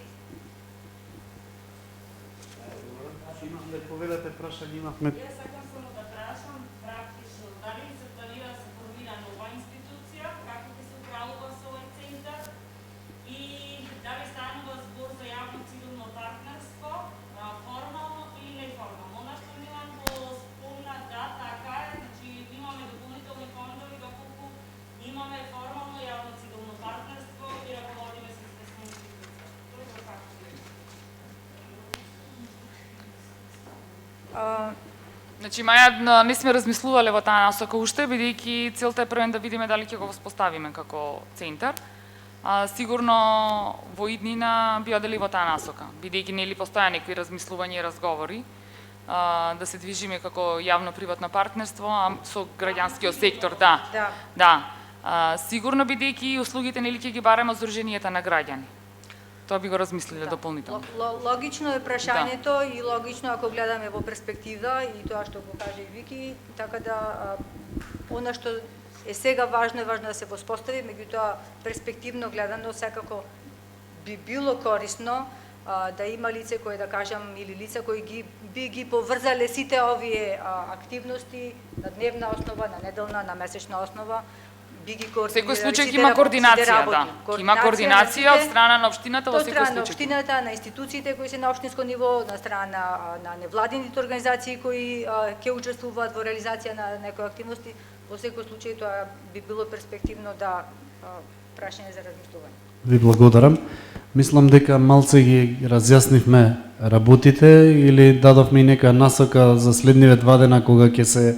Имаме повелете прашање, имавме. Јас сакам само да прашам практично дали се планира да се формира нова институција, како ќе се управува со овој центар и дали станува збор за јавно-цивилно партнерство, формално или неформално. Она што Милан го спомна, да, така е, значи имаме дополнителни фондови доколку имаме формално јавно-цивилно партнерство и раководиме се известна институција. Тоа е како. Значи, маја не сме размислувале во таа насока уште, бидејќи целта е првен да видиме дали ќе го воспоставиме како центар. Сигурно во иднина би одели во таа насока, бидејќи нели постоја некои размислувања и разговори да се движиме како јавно-приватно партнерство, а со граѓанскиот сектор, да. Сигурно бидејќи услугите нели ќе ги бараме од здруженијата на граѓани. Тоа би го размислиле дополнително. Логично е прашањето и логично ако гледаме во перспектива и тоа што го каже и Вики, така да она што е сега важно да се воспостави, меѓутоа перспективно гледано секако би било корисно да има лице кои да кажам или лица кои би ги поврзале сите овие активности на дневна основа, на неделна, на месечна основа. Секој случај има координација, да. Има координација од страна на општината во секој случај. Од страна на општината, на институциите кои се на општинско ниво, на страна на невладините организации кои ќе учествуваат во реализација на некои активности. Во секој случај тоа би било перспективно да прашање за размислување. Ви благодарам. Мислам дека малце ги разјаснивме работите или дадовме и нека насока за следниве 2 дена кога ќе се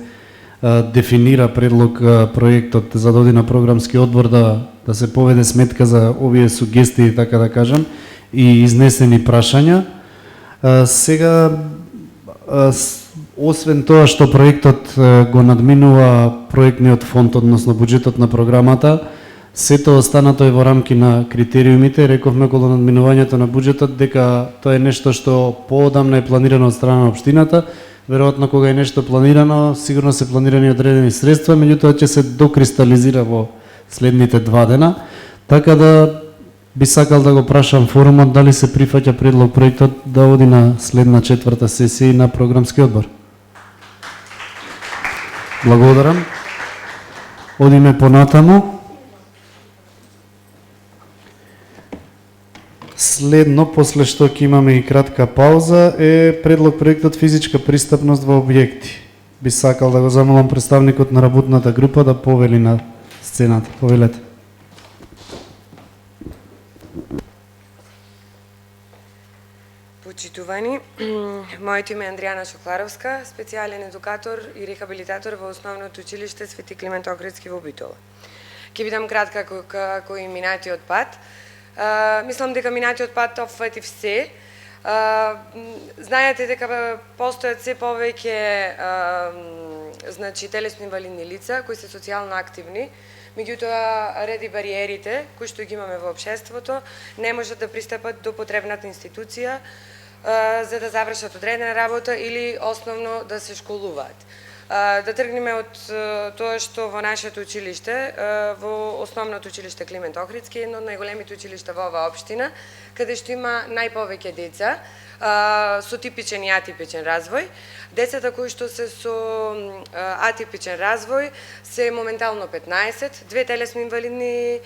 дефинира предлог проектот за да оди на програмски одбор да се поведе сметка за овие сугестии, така да кажам, и изнесени прашања. Сега, освен тоа што проектот го надминува проектниот фонд, односно буџетот на програмата, Сето останато е во рамки на критериумите. Рековме околу надминувањето на буџетот дека тоа е нешто што поодамна е планирано од страна на општината. Веројатно кога е нешто планирано, сигурно се планирани одредени средства, меѓутоа ќе се докристализира во следните 2 дена. Така да би сакал да го прашам форумот дали се прифаќа предлог проектот да оди на следна 4-та сесија на програмски одбор. Благодарам. Одиме понатаму. Следно, после што ќе имаме и кратка пауза, е предлог проектот физичка пристапност во објекти. Би сакал да го замолам представникот на работната група да повели на сцената. Повелете. Почитувани, моето име е Андријана Шокларовска, специјален едукатор и рехабилитатор во Основното училиште Свети Климент Охридски во Битола. Ќе бидам кратка како и минатиот пат. Мислам дека минатиот пат опфати все. Знаете дека постојат се повеќе телесно инвалидни лица кои се социјално активни, меѓутоа реди бариерите кои што ги имаме во општеството не можат да пристапат до потребната институција за да завршат одредена работа или основно да се школуваат. Да тргнеме од тоа што во нашето училиште, во Основното училиште Климент Охридски, едно од најголемите училишта во оваа општина, каде што има најповеќе деца со типичен и атипичен развој. Децата кои што се со атипичен развој се моментално 15, 2 телесно инвалидни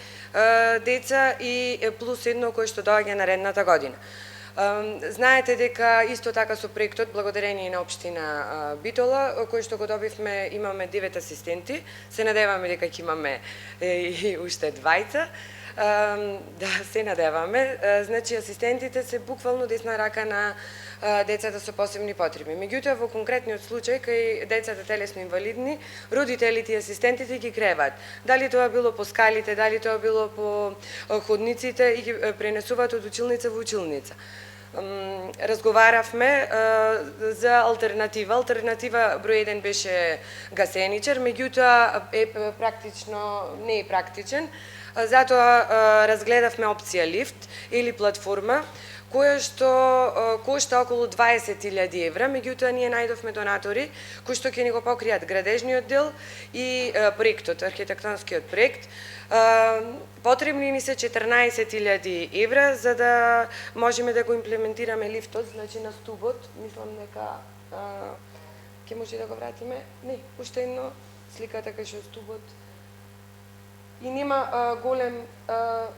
деца и плюс едно кој што доаѓа наредната година. Знаете дека исто така со проектот, благодарение на општина Битола, кој што го добивме, имаме 9 асистенти. Се надеваме дека ќе имаме и уште 2. Да, се надеваме. Значи, асистентите се буквално десна рака на децата со посебни потреби. Меѓутоа, во конкретниот случај, кај децата телесно инвалидни, родителите и асистентите ги креваат. Дали тоа било по скалите, дали тоа било по ходниците и ги пренесуваат од училница во училница. Разговаравме за алтернатива. Алтернатива број 1 беше гасеничар, меѓутоа практично не е практичен. Затоа разгледавме опција лифт или платформа, која што кошта околу 20.000 евра, меѓутоа ние најдовме донатори кои што ќе ни го покријат градежниот дел и проектот, архитектонскиот проект. Потребни ни се 14.000 евра за да можеме да го имплементираме лифтот, значи на стубот. Мислам дека ќе може да го вратиме. Не, уште едно сликата кај што стубот. И нема голем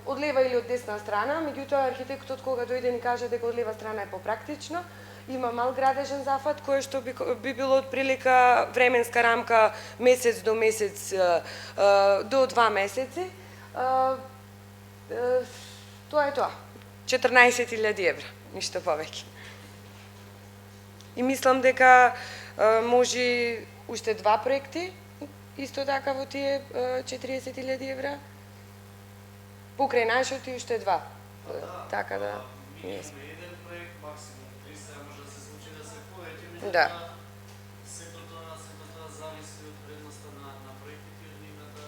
од лева или од десна страна, меѓутоа архитектот кога дојде ни кажа дека од лева страна е попрактично, има мал градежен зафат кој што би било од прилика временска рамка месец до месец до 2 месеци. Тоа е тоа. 14.000 евра, ништо повеќе. И мислам дека може уште 2 проекти исто така во тие 40.000 евра. Покрај нашот и уште 2. Така да. Еден проект максимум 300 може да се случи да се повеќе, Да. сето тоа зависи од вредноста на проектите и од нивната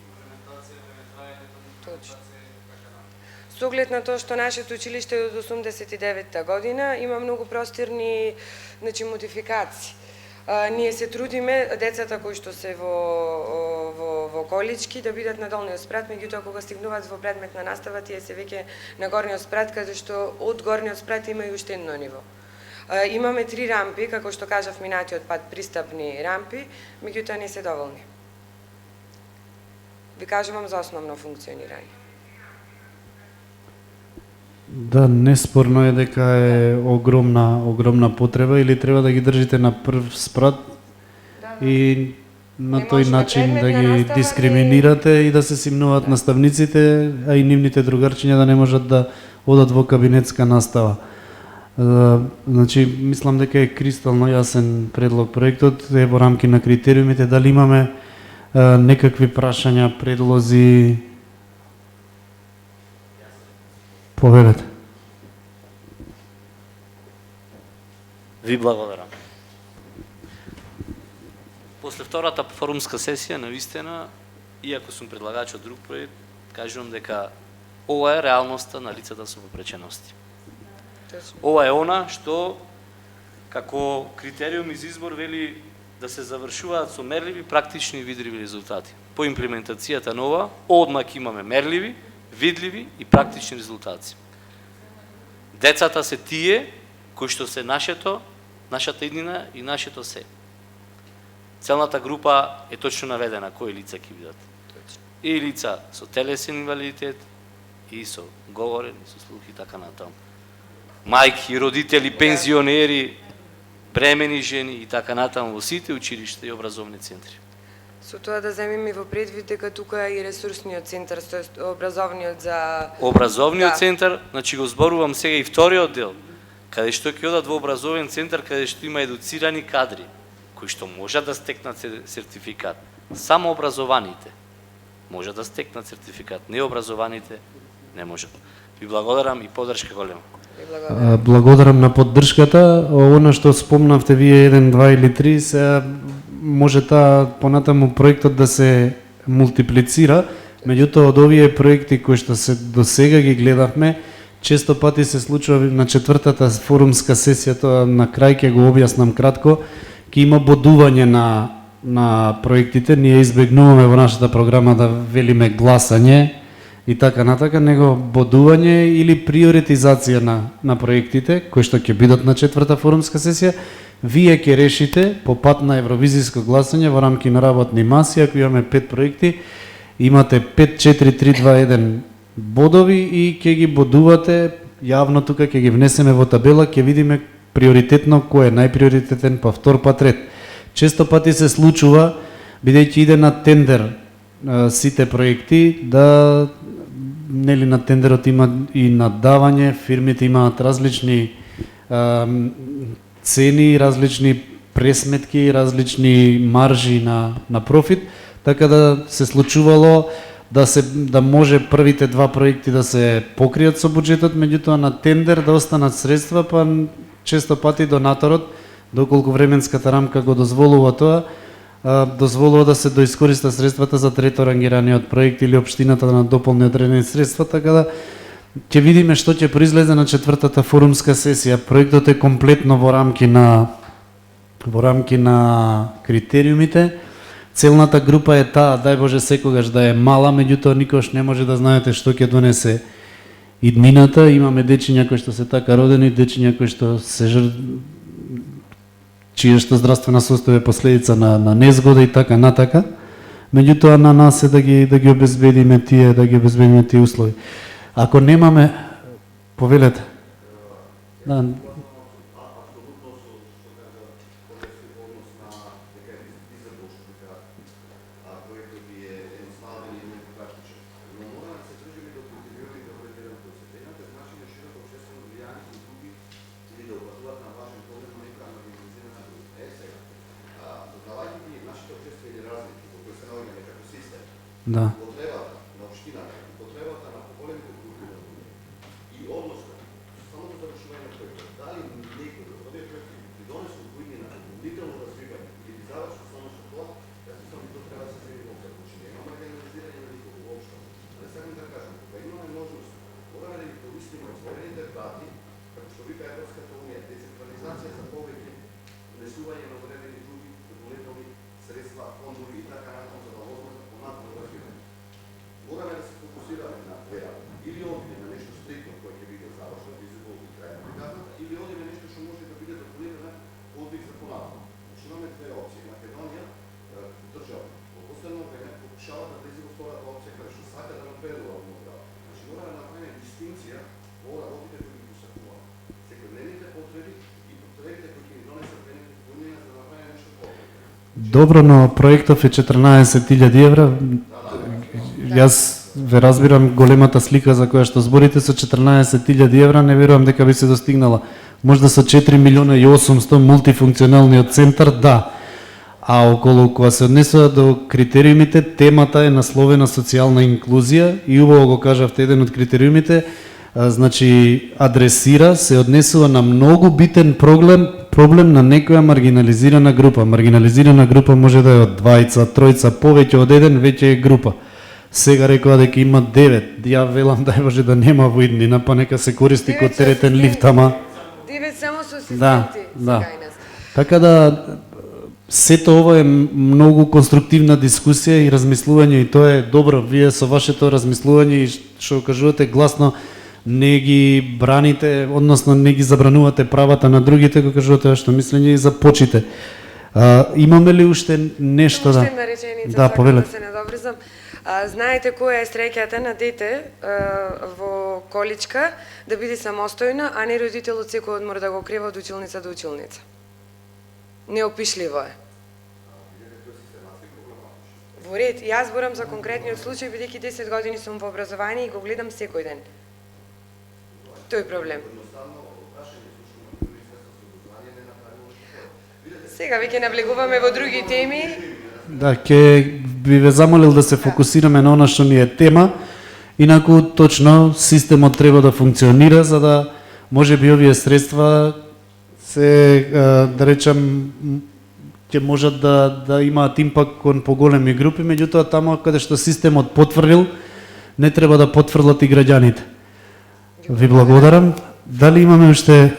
имплементација, времетраењето на имплементација и така натаму. Со оглед на тоа што нашето училиште од 89-та година има многу простирни модификации. Ние се трудиме децата кои што се во колички да бидат на долниот спрат, меѓутоа кога стигнуваат во предметна настава, тие се веќе на горниот спрат, каде што од горниот спрат има и уште едно ниво. Имаме 3 рампи, како што кажав минатиот пат, пристапни рампи, меѓутоа не се доволни. Ви кажувам за основно функционирање. Да, неспорно е дека е огромна потреба или треба да ги држите на прв спрат и на тој начин да ги дискриминирате и да се симнуваат наставниците, а и нивните другарчиња да не можат да одат во кабинетска настава. Значи, мислам дека е кристално јасен предлог проектот, е во рамки на критериумите. Дали имаме некакви прашања, предлози? Повелете. Ви благодарам. После втората форумска сесија, навистина, иако сум предлагач од друг проект, кажувам дека ова е реалноста на лицата со попречености. Точно. Ова е она што како критериум за избор вели да се завршуваат со мерливи, практични и видливи резултати. По имплементацијата на ова, одмак имаме мерливи, видливи и практични резултати. Децата се тие кои што се нашата иднина и нашето се. Целната група е точно наведена кои лица ќе бидат. И лица со телесен инвалидитет, и со говорен, и со слух и така натаму. Мајки, родители, пензионери, бремени жени и така натаму во сите училишта и образовни центри. Со тоа да земеме во предвид дека тука е и ресурсниот центар, тоест образовниот за... Образовниот центар, значи го зборувам сега и вториот дел, каде што ќе одат во образовен центар, каде што има едуцирани кадри, кои што можат да стекнат сертификат. Само образованите можат да стекнат сертификат, необразованите не можат. Ви благодарам и поддршка голема. Благодарам на поддршката. Она што спомнавте вие 1, 2 или 3, се може таа понатаму проектот да се мултиплицира, меѓутоа од овие проекти кои што се досега ги гледавме, често пати се случува на четвртата форумска сесија, тоа на крај ќе го објаснам кратко, ќе има бодување на проектите. Ние избегнуваме во нашата програма да велиме гласање и така натака, него бодување или приоритизација на проектите кои што ќе бидат на четврта форумска сесија. Вие ќе решите по пат на евровизиско гласање во рамки на работни маси, ако имаме 5 проекти, имате 5, 4, 3, 2, 1 бодови и ќе ги бодувате јавно, тука ќе ги внесеме во табела, ќе видиме приоритетно кој е најприоритетен, па втор, па трет. Често пати се случува, бидејќи иде на тендер сите проекти, да нели на тендерот има и наддавање, фирмите имаат различни цени, различни пресметки, различни маржи на профит, така да се случувало да може првите 2 проекти да се покријат со буџетот, меѓутоа на тендер да останат средства, па често пати донаторот, доколку временската рамка го дозволува тоа, дозволува да се доискориста средствата за трето рангираниот проект или општината да дополни одредени средства, така да ќе видиме што ќе произлезе на четвртата форумска сесија. Проектот е комплетно во рамки на критериумите. Целната група е таа, дај Боже секогаш да е мала, меѓутоа никош не може да знаете што ќе донесе иднината. Имаме дечиња кои што се така родени, дечиња кои што се чија што здравствена состојба е последица на незгода и така натака. Меѓутоа на нас е да ги обезбедиме тие услови. Ако немаме, повелете. Да. Да. Добро, но проектов е 14.000 евра. Јас ве разбирам големата слика за која што зборите. Со 14.000 евра не верувам дека би се достигнала. Можда со 4.800.000 мултифункционалниот центар, да. А околу кога се однесува до критериумите, темата е насловена социјална инклузија и убаво го кажавте, еден од критериумите, значи адресира, се однесува на многу битен проблем на некоја маргинализирана група. Маргинализирана група може да е од 2, 3, повеќе од 1, веќе е група. Сега рекоа дека има 9. Ја велам дај Боже да нема во иднина, па нека се користи ко теретен лифт, ама 9 само со асистенти. да, да. сега и нас. Така да сето ова е многу конструктивна дискусија и размислување и тоа е добро. Вие со вашето размислување и што кажувате гласно не ги браните, односно не ги забранувате правата на другите, кога кажувате што мислење и започите. Имаме ли уште нешто да? Уште една реченица, да, сакам повелете. да се надобрзам. Знаете која е среќата на дете во количка да биде самостојно, а не родителот секој одмор да го крива од училница до училница. Неопишливо е. Во ред, јас зборам за конкретниот случај, бидејќи 10 години сум во образование и го гледам секој ден. Тој проблем. Сега веќе навлегуваме во други теми. Да, ќе би ве замолил да се фокусираме на она што ни е тема. Инаку точно системот треба да функционира за да може би овие средства се да речам ќе можат да имаат импакт кон поголеми групи, меѓутоа таму каде што системот потврдил, не треба да потврлат и граѓаните. Ви благодарам. Дали имаме уште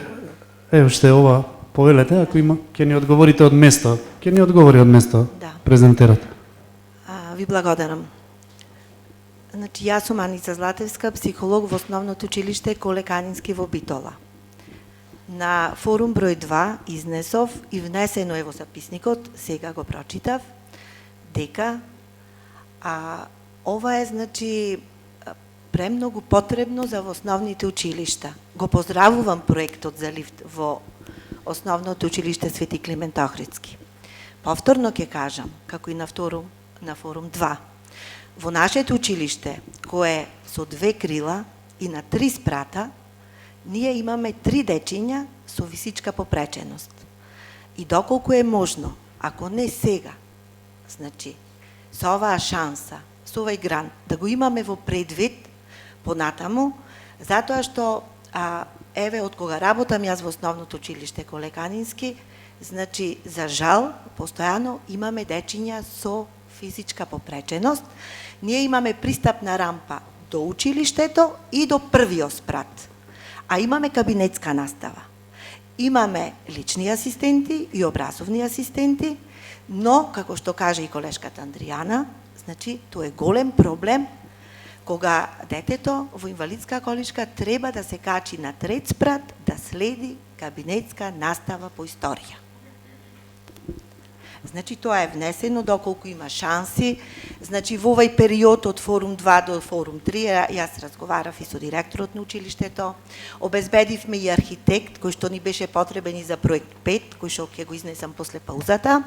уште ова повелете, ако има, ќе ни одговорите од место. Ќе ни одговори од место Да. презентерот. Ви благодарам. Значи, јас сум Аница Златевска, психолог во основното училиште Коле Канински во Битола. На форум број 2 изнесов и внесено е во записникот, сега го прочитав, дека ова е, значи, премногу потребно за основните училишта. Го поздравувам проектот за лифт во основното училиште Свети Климент Охридски. Повторно ќе кажам, како и на форум 2. Во нашето училиште, кое е со 2 крила и на 3 спрата, ние имаме 3 дечиња со висичка попреченост. И доколку е можно, ако не сега, значи, со оваа шанса, со овај грант, да го имаме во предвид понатаму, затоа што, еве, од кога работам јас во основното училиште Коле Канински, значи, за жал, постојано имаме дечиња со физичка попреченост. Ние имаме пристапна рампа до училиштето и до првиот спрат. А имаме кабинетска настава. Имаме лични асистенти и образовни асистенти, но, како што каже и колешката Андријана, значи, тоа е голем проблем кога детето во инвалидска количка треба да се качи на 3 спрат да следи кабинетска настава по историја. Значи, тоа е внесено доколку има шанси. Значи, во овај период од форум 2 до форум 3, јас разговарав и со директорот на училиштето, обезбедивме и архитект, кој што ни беше потребен и за проект 5, кој што ќе го изнесам после паузата.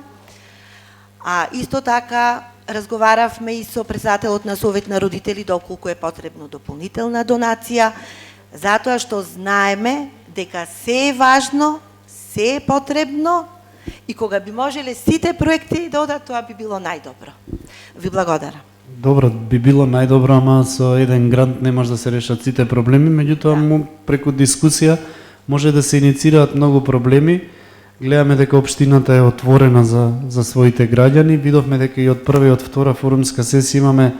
Исто така, разговаравме и со председателот на Совет на родители доколку е потребно дополнителна донација, затоа што знаеме дека се е важно, се е потребно, и кога би можеле сите проекти да одат, тоа би било најдобро. Ви благодарам. Добро, би било најдобро, ама со еден грант не може да се решат сите проблеми, меѓутоа преку дискусија може да се иницираат многу проблеми. Гледаме дека општината е отворена за своите граѓани. Видовме дека и од прва и од втора форумска сесија имаме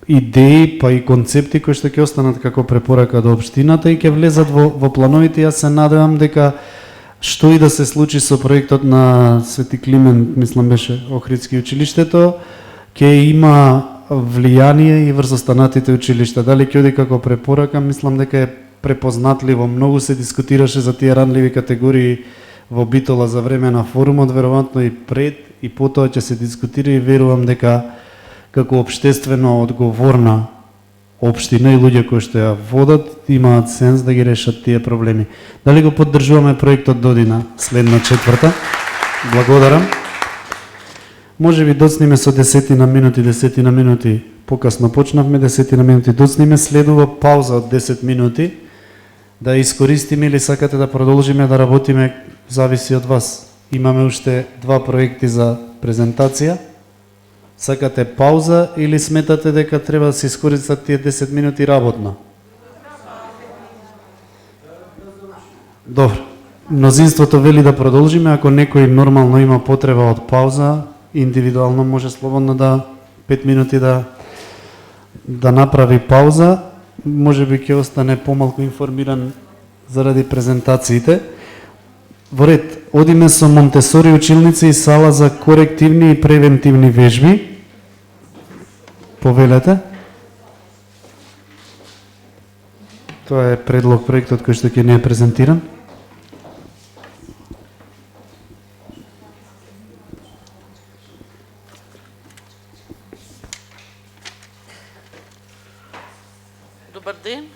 идеи, па и концепти кои што ќе останат како препорака до општината и ќе влезат во плановите. Јас се надевам дека што и да се случи со проектот на Свети Климент, мислам беше Охридски училиштето, ќе има влијание и врз останатите училишта. Дали ќе оди како препорака, мислам дека е препознатливо. Многу се дискутираше за тие ранливи категории во Битола за време на форумот, веројатно и пред и потоа ќе се дискутира и верувам дека како општествено одговорна општина и луѓе кои што ја водат имаат сенс да ги решат тие проблеми. Дали го поддржуваме проектот Додина следна четврта? Благодарам. Може би доцниме со 10 на минути, покасно почнавме, 10 минути доцниме, следува пауза од 10 минути, да искористиме или сакате да продолжиме да работиме, зависи од вас. Имаме уште 2 проекти за презентација. Сакате пауза или сметате дека треба да се искористат тие 10 минути работно? Добро. Мнозинството вели да продолжиме, ако некој нормално има потреба од пауза, индивидуално може слободно да 5 минути да направи пауза, може би ќе остане помалку информиран заради презентациите. Во ред, одиме со Монтесори училница и сала за корективни и превентивни вежби. Повелете. Тоа е предлог проектот кој што ќе не е презентиран. Добар ден,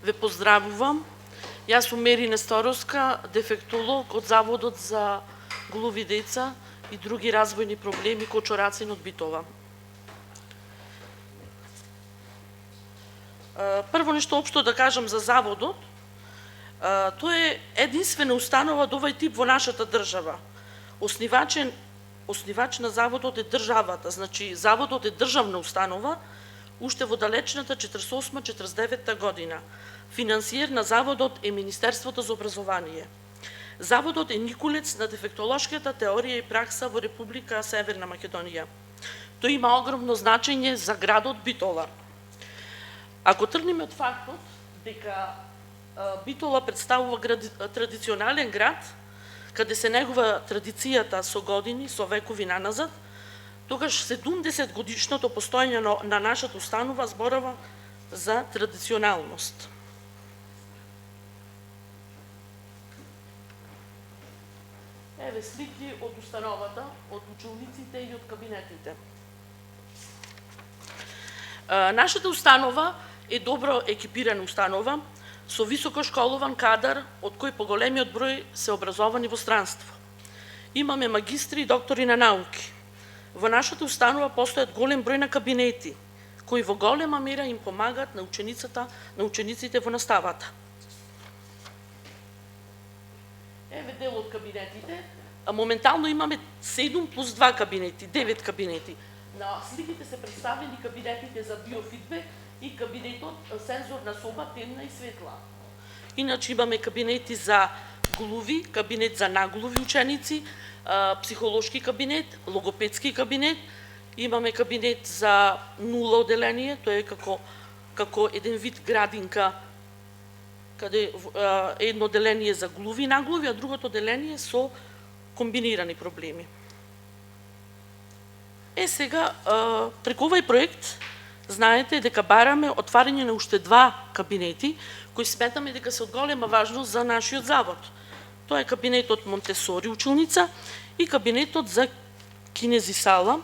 ве поздравувам. Јас сум Мери Несторовска, дефектолог од Заводот за глуви деца и други развојни проблеми Кочорацин од Битола. Прво нешто општо да кажам за Заводот. Тоа е единствена установа од овој тип во нашата држава. Оснивач на Заводот е државата, значи Заводот е државна установа, уште во далечната 48-49 година. Финансиер на Заводот е Министерството за образование. Заводот е никулец на дефектолошката теорија и пракса во Република Северна Македонија. Тој има огромно значење за градот Битола. Ако тргнеме од фактот дека Битола представува традиционален град, каде се негува традицијата со години, со векови наназад, тогаш 70 годишното постоење на нашата установа зборува за традиционалност. Еве слики од установата, од училниците и од кабинетите. Нашата установа е добро екипирана установа, со високо школован кадар, од кој поголемиот број се образовани во странство. Имаме магистри и доктори на науки. Во нашата установа постојат голем број на кабинети, кои во голема мера им помагат на учениците во наставата. Еве дел од кабинетите. Моментално имаме 7 плюс 2 кабинети, 9 кабинети. На сликите се представени кабинетите за биофидбек и кабинетот сензорна соба, темна и светла. Иначе имаме кабинети за глуви, кабинет за наглуви ученици, психолошки кабинет, логопедски кабинет, имаме кабинет за нула оделение, тоа е како еден вид градинка, каде едно оделение за глуви и наглуви, а другото оделение со комбинирани проблеми. Сега, преку овој проект, знаете дека бараме отварање на уште 2 кабинети, кои сметаме дека се од голема важност за нашиот завод. Тоа е кабинетот Монтесори училница и кабинетот за кинезисала.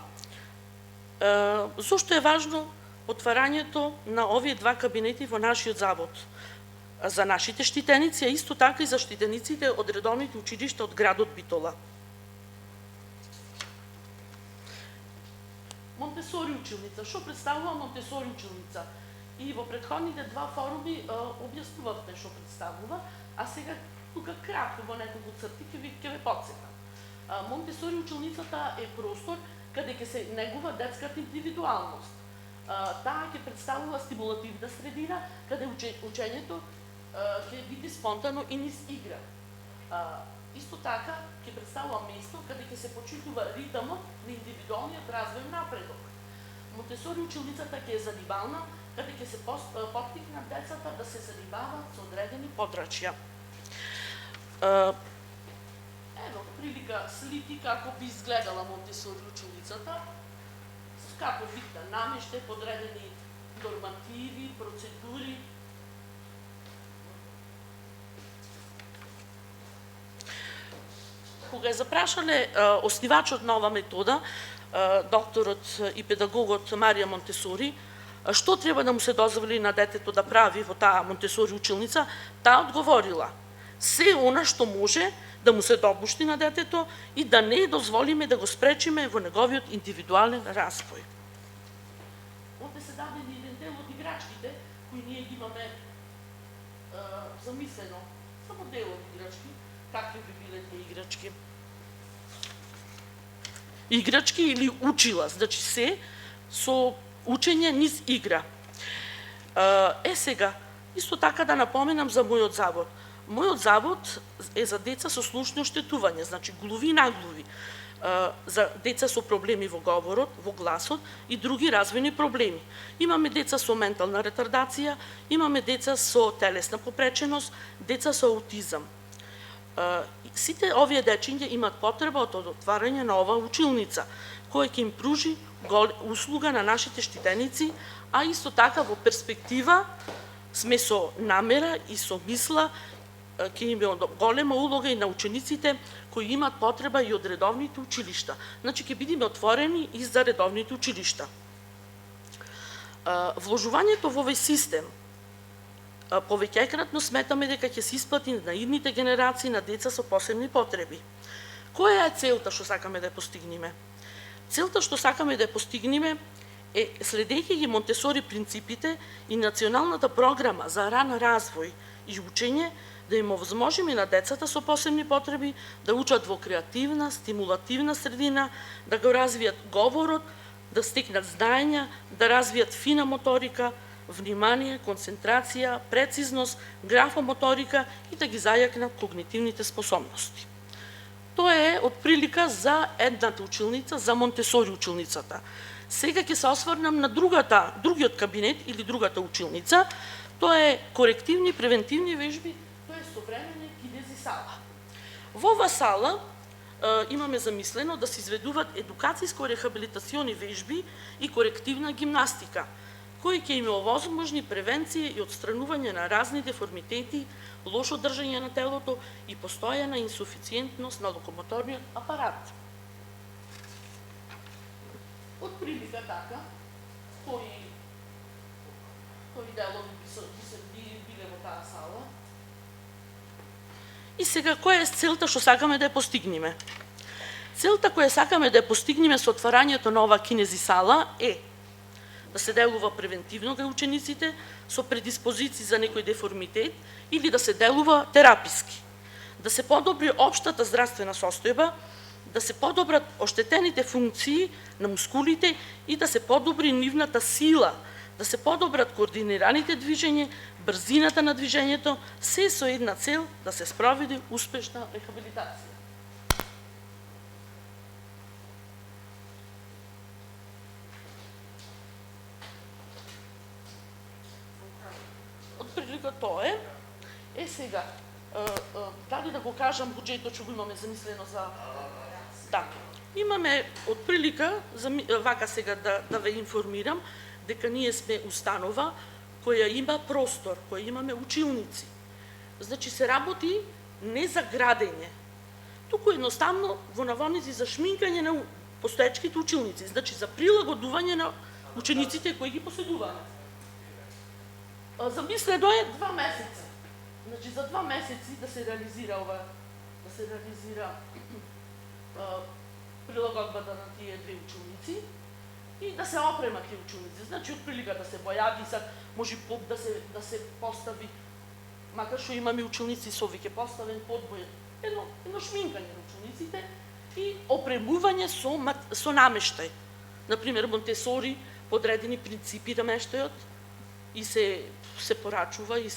Зошто е важно отварањето на овие 2 кабинети во нашиот завод? За нашите штитеници, а исто така и за штитениците од редовните училишта од градот Битола. Монтесори училница. Што представува Монтесори училница? И во претходните 2 форуми објаснувавте што представува, а сега тука кратко во неколку црти ќе ве потсетам. Монтесори училницата е простор каде ќе се негува детската индивидуалност. Таа ќе представува стимулативна средина каде учењето ќе биде спонтано и низ игра. Исто така ќе представува место каде ќе се почитува ритмот на индивидуалниот развој напредок. Монтесори училницата ќе е занимална, каде ќе се поттикнат децата да се занимаваат со одредени подрачја. Ево прилика слики како би изгледала Монтесори училницата, како вид на намеште, подредени нормативи, процедури. Кога е запрашале оснивачот на ова метода, докторот и педагогот Марија Монтесори, што треба да му се дозволи на детето да прави во таа Монтесори училница, таа одговорила: се она што може да му се допушти на детето и да не дозволиме да го спречиме во неговиот индивидуален развој. Овде се дадени еден дел од играчките кои ние ги имаме замислено, само дел од играчки. Какви би биле тие играчки? Играчки или учила, значи се со учење низ игра. Сега, исто така да напоменам за мојот завод. Мојот завод е за деца со слушно оштетување, значи глуви и наглуви. за деца со проблеми во говорот, во гласот и други развојни проблеми. Имаме деца со ментална ретардација, имаме деца со телесна попреченост, деца со аутизам. Сите овие дечиња имат потреба од отварање на ова училница, која ќе им пружи услуга на нашите штитеници, а исто така во перспектива сме со намера и со мисла ќе има голема улога и на учениците кои имат потреба и од редовните училишта. Значи ќе бидеме отворени и за редовните училишта. Вложувањето во овој систем повеќајкратно сметаме дека ќе се исплати на идните генерации на деца со посебни потреби. Која е целта што сакаме да ја постигнеме? Целта што сакаме да ја постигнеме е, следејќи ги Монтесори принципите и националната програма за ран развој и учење, да им овозможиме на децата со посебни потреби да учат во креативна, стимулативна средина, да го развијат говорот, да стекнат знаења, да развијат фина моторика, внимание, концентрација, прецизност, графомоторика и да ги зајакнат когнитивните способности. Тоа е отприлика за едната училница, за Монтесори училницата. Сега ќе се осврнам на другиот кабинет или другата училница. Тоа е корективни превентивни вежби, тоа е современе кинези сала. Во ова сала имаме замислено да се изведуваат едукацијско-рехабилитациони вежби и корективна гимнастика, кои ќе им овозможни превенција и отстранување на разни деформитети, лошо држање на телото и постојана инсуфициентност на локомоторниот апарат. Од прилика така, кои делови би биле во таа сала. И сега, која е целта што сакаме да ја постигнеме? Целта која сакаме да ја постигнеме со отварањето на ова кинези сала е да се делува превентивно кај учениците со предиспозиции за некој деформитет или да се делува тераписки, да се подобри општата здравствена состојба, да се подобрат оштетените функции на мускулите и да се подобри нивната сила, да се подобрат координираните движење, брзината на движењето, се со една цел да се спроведе успешна рехабилитација. Отприлика тоа е сега, дали да го кажам буџетот што го имаме замислено за... Да, имаме отприлика, вака сега да ве информирам, дека ние сме установа која има простор, која имаме училници. Значи се работи не за градење, туку едноставно во наводници за шминкање на постоечките училници, значи за прилагодување на учениците кои ги поседуваат. Замислено е 2 месеца. Значи за 2 месеци да се реализира прилагодбата на тие две училници и да се опремат тие училници. Значи отприлика да се бојади, може да се постави, макар што имаме училници со веќе поставен подбој, едно шминкање на училниците и опремување со намештај. Например, Монтесори подредени принципи на намештајот и се порачува и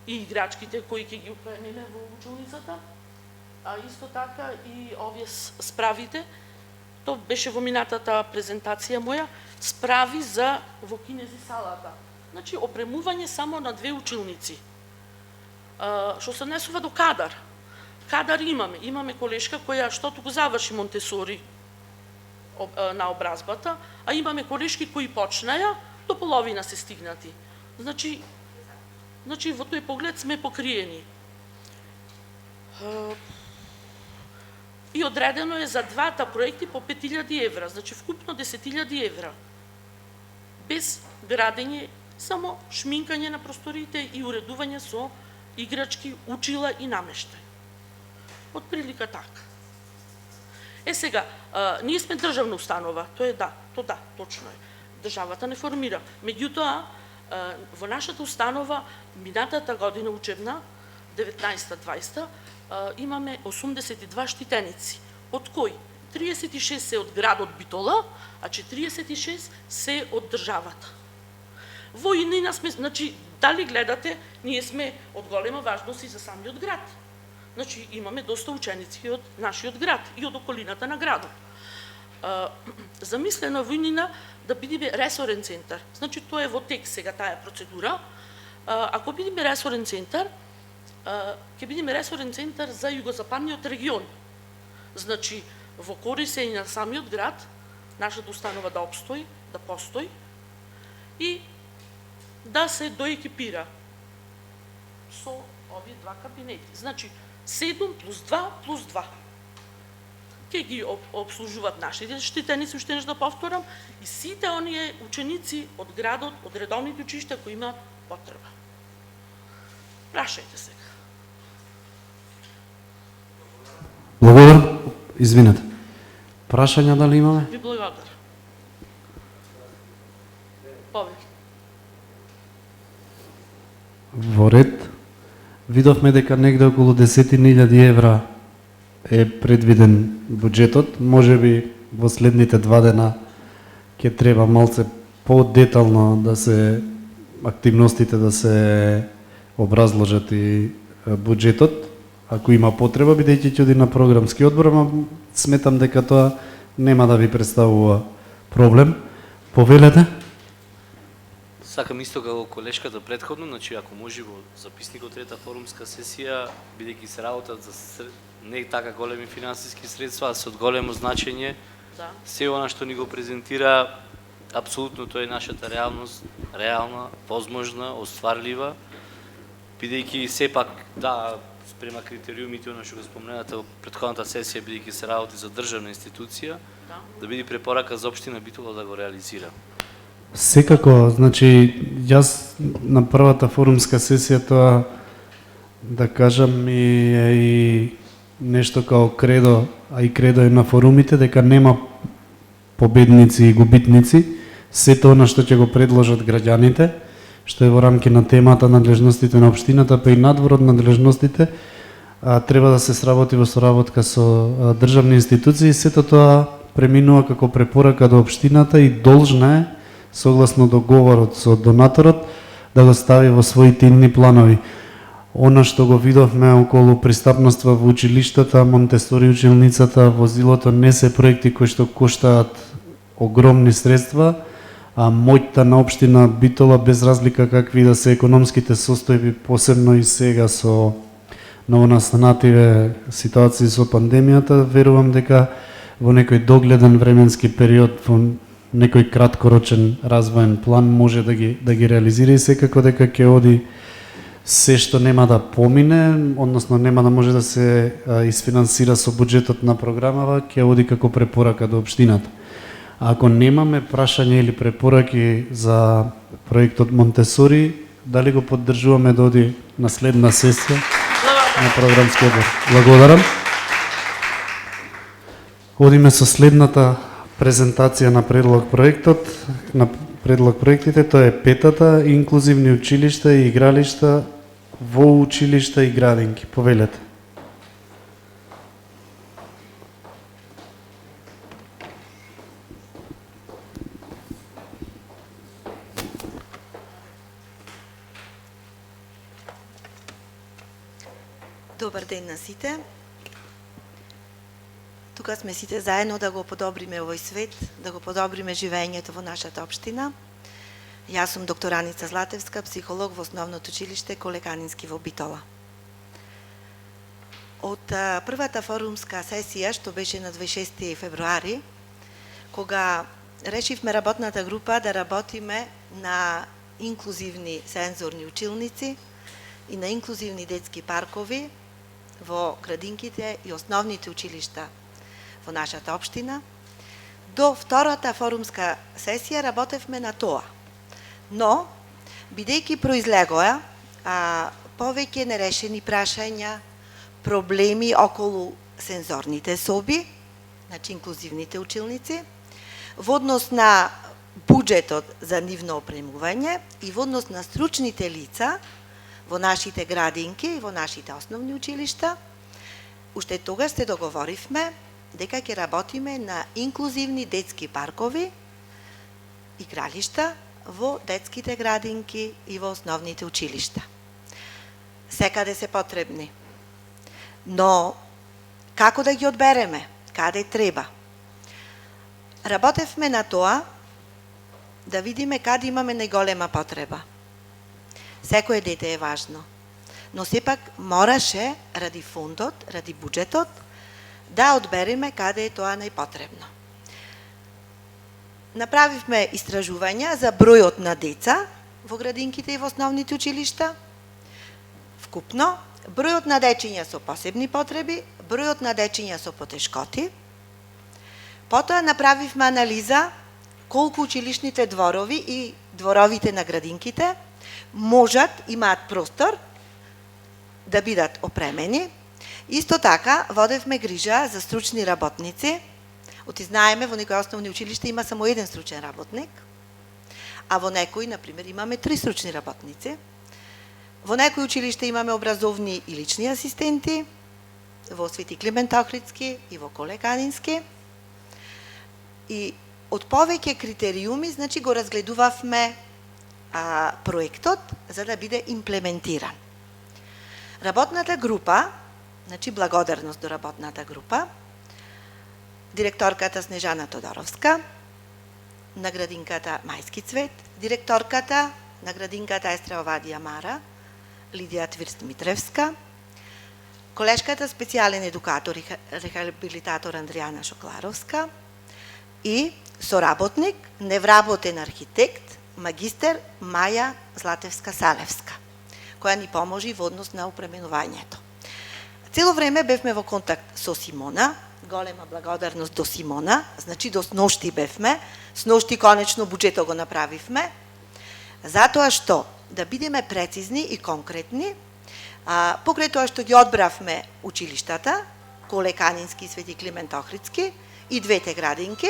играчките кои ќе ги опремиме во училницата, а исто така и овие справите. Тоа беше во минатата презентација моја, справи за во кинези салата. Значи, опремување само на 2 училници. Што се однесува до кадар. Кадар имаме колешка која што туку заврши Монтесори на образбата, а имаме колешки кои почнаја, до половина се стигнати. Значи во тој поглед сме покриени. И одредено е за двата проекти по 5.000 евра, значи вкупно 10.000 евра. Без градење, само шминкање на просторите и уредување со играчки, учила и намештај. Отприлика така. Сега, ние сме државна установа, тоа точно е. Државата не формира. Меѓутоа, во нашата установа, минатата година учебна, 19-20, имаме 82 штитеници, од кои 36 се од градот Битола, а 46 се од државата. Во инина сме, значи, дали гледате, ние сме од голема важност и за самиот град. Значи имаме доста ученици од нашиот град и од околината на градот. Замислено војнина да бидеме ресорен центар. Значи тоа е во тек сега таа процедура. Ако бидеме ресорен центар, ќе бидеме ресорен центар за југозападниот регион. Значи во користење на самиот град, нашата установа да обстои, да постои и да се доекипира со овие два кабинети. Значи 7 плюс 2 плюс 2. Ке ги обслужуваат нашите штитеници, уште нешто да повторам, и сите оние ученици од градот, од редовните училишта кои имаат потреба. Прашајте сега. Благодарам. Извинете. Прашања дали имаме? Ви благодарам. Повеќе. Во ред. Видовме дека негде околу 10.000 евра е предвиден буџетот. Може би во следните 2 дена ќе треба малце по-детално да се активностите да се образложат и буџетот, ако има потреба, бидејќи ќе оди на програмски одбор, ама сметам дека тоа нема да ви представува проблем. Повелете? Сакам исто како колешката претходно, значи ако може во записникот трета форумска сесија, бидејќи се работат за не така големи финансиски средства, а со големо значење, се она што ни го презентира, апсолутно тоа е нашата реалност, реална, возможна, остварлива, бидејќи сепак, да, спрема критериумите, она што го спомнената во претходната сесија, бидејќи се работи за државна институција, да биде препорака за општина Битола да го реализира. Секако, значи, јас на првата форумска сесија тоа, да кажам, и нешто као кредо, а и кредо е на форумите, дека нема победници и губитници, сето она што ќе го предложат граѓаните, што е во рамки на темата надлежностите на општината, па и надвор од надлежностите, треба да се сработи во соработка со државни институции, сето тоа преминува како препорака до општината и должна е, согласно договорот со донаторот, да го стави во своите идни планови. Она што го видовме околу пристапноства во училиштата, Монтесори училницата, возилото не се проекти кои што коштаат огромни средства, а моќта на општина Битола, без разлика какви да се економските состојби, посебно и сега со новонастанативе ситуации со пандемијата, верувам дека во некој догледен временски период, во некој краткорочен развоен план може да ги реализира и секако дека ќе оди се што нема да помине, односно нема да може да се isfinansira со буџетот на програмава, ќе оди како препорака до општината. Ако немаме прашање или препораки за проектот Монтесори, дали го поддржуваме да оди на следна сесија на програмски одбор? Благодарам. Одиме со следната презентација на предлог проектите, тоа е петата, инклузивни училишта и игралишта во училишта и градинки. Повелете. Добар ден на сите. Тука сме сите заедно да го подобриме овој свет, да го подобриме живењето во нашата општина. Јас сум доктор Аница Златевска, психолог во Основното училиште Колеканински во Битола. Од првата форумска сесија, што беше на 26 февруари, кога решивме работната група да работиме на инклузивни сензорни училници и на инклузивни детски паркови во градинките и основните училишта во нашата општина, до втората форумска сесија работевме на тоа. Но, бидејќи произлегоа повеќе нерешени прашања, проблеми околу сензорните соби, значи инклузивните училници, во однос на буџетот за нивно опремување и во однос на стручните лица во нашите градинки и во нашите основни училишта, уште тогаш се договоривме дека ќе работиме на инклузивни детски паркови, игралишта во детските градинки и во основните училишта. Секаде се потребни. Но како да ги одбереме? Каде треба? Работевме на тоа да видиме каде имаме најголема потреба. Секое дете е важно, но сепак мораше ради фондот, ради буџетот, да одбереме каде е тоа најпотребно. Направивме истражувања за бројот на деца во градинките и во основните училишта, вкупно, бројот на дечиња со посебни потреби, бројот на дечиња со потешкоти. Потоа направивме анализа колку училишните дворови и дворовите на градинките можат, имаат простор да бидат опремени. Исто така, водевме грижа за стручни работници. Оти знаеме, во некои основни училишта има само еден стручен работник, а во некои, например, имаме 3 стручни работници. Во некои училишта имаме образовни и лични асистенти, во Свети Климент Охридски и во Коле Канински. И од повеќе критериуми, значи го разгледувавме проектот за да биде имплементиран. Работната група, значи благодарност до работната група, директорката Снежана Тодоровска, на градинката Мајски цвет, директорката на градинката Естра Овадија Мара, Лидија Твирст Митревска, колешката специјален едукатор и рехабилитатор Андријана Шокларовска и соработник, невработен архитект, магистер Маја Златевска-Салевска, која ни поможи во однос на опременувањето. Цело време бевме во контакт со Симона, голема благодарност до Симона, значи до сношти бевме, сношти конечно буџетот го направивме, затоа што да бидеме прецизни и конкретни, покрај тоа што ги одбравме училиштата, Коле Канински и Свети Климент Охридски и двете градинки,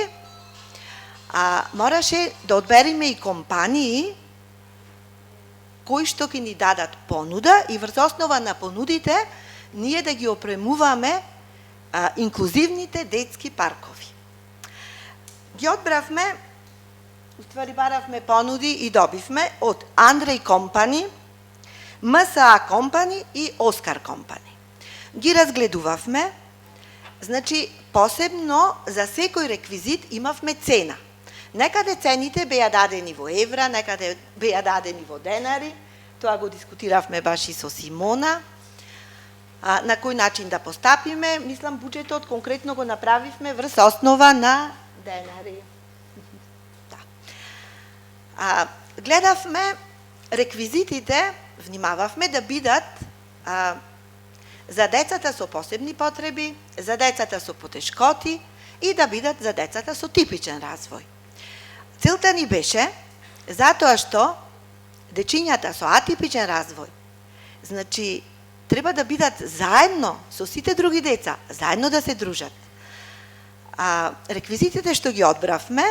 мораше да одбериме и компании кои што ќе ни дадат понуда и врз основа на понудите ние да ги опремуваме инклузивните детски паркови. Ги одбравме, уствари баравме понуди и добивме од Андреј Компани, МСА Компани и Оскар Компани. Ги разгледувавме, значи посебно за секој реквизит имавме цена. Некаде цените беа дадени во евра, некаде беа дадени во денари, тоа го дискутиравме баш и со Симона, на кој начин да постапиме, мислам буџетот конкретно го направивме врз основа на денари. Да. Гледавме реквизитите, внимававме да бидат за децата со посебни потреби, за децата со потешкоти и да бидат за децата со типичен развој. Целта ни беше, затоа што дечињата со атипичен развој, значи, треба да бидат заедно со сите други деца, заедно да се дружат. Реквизитите што ги одбравме,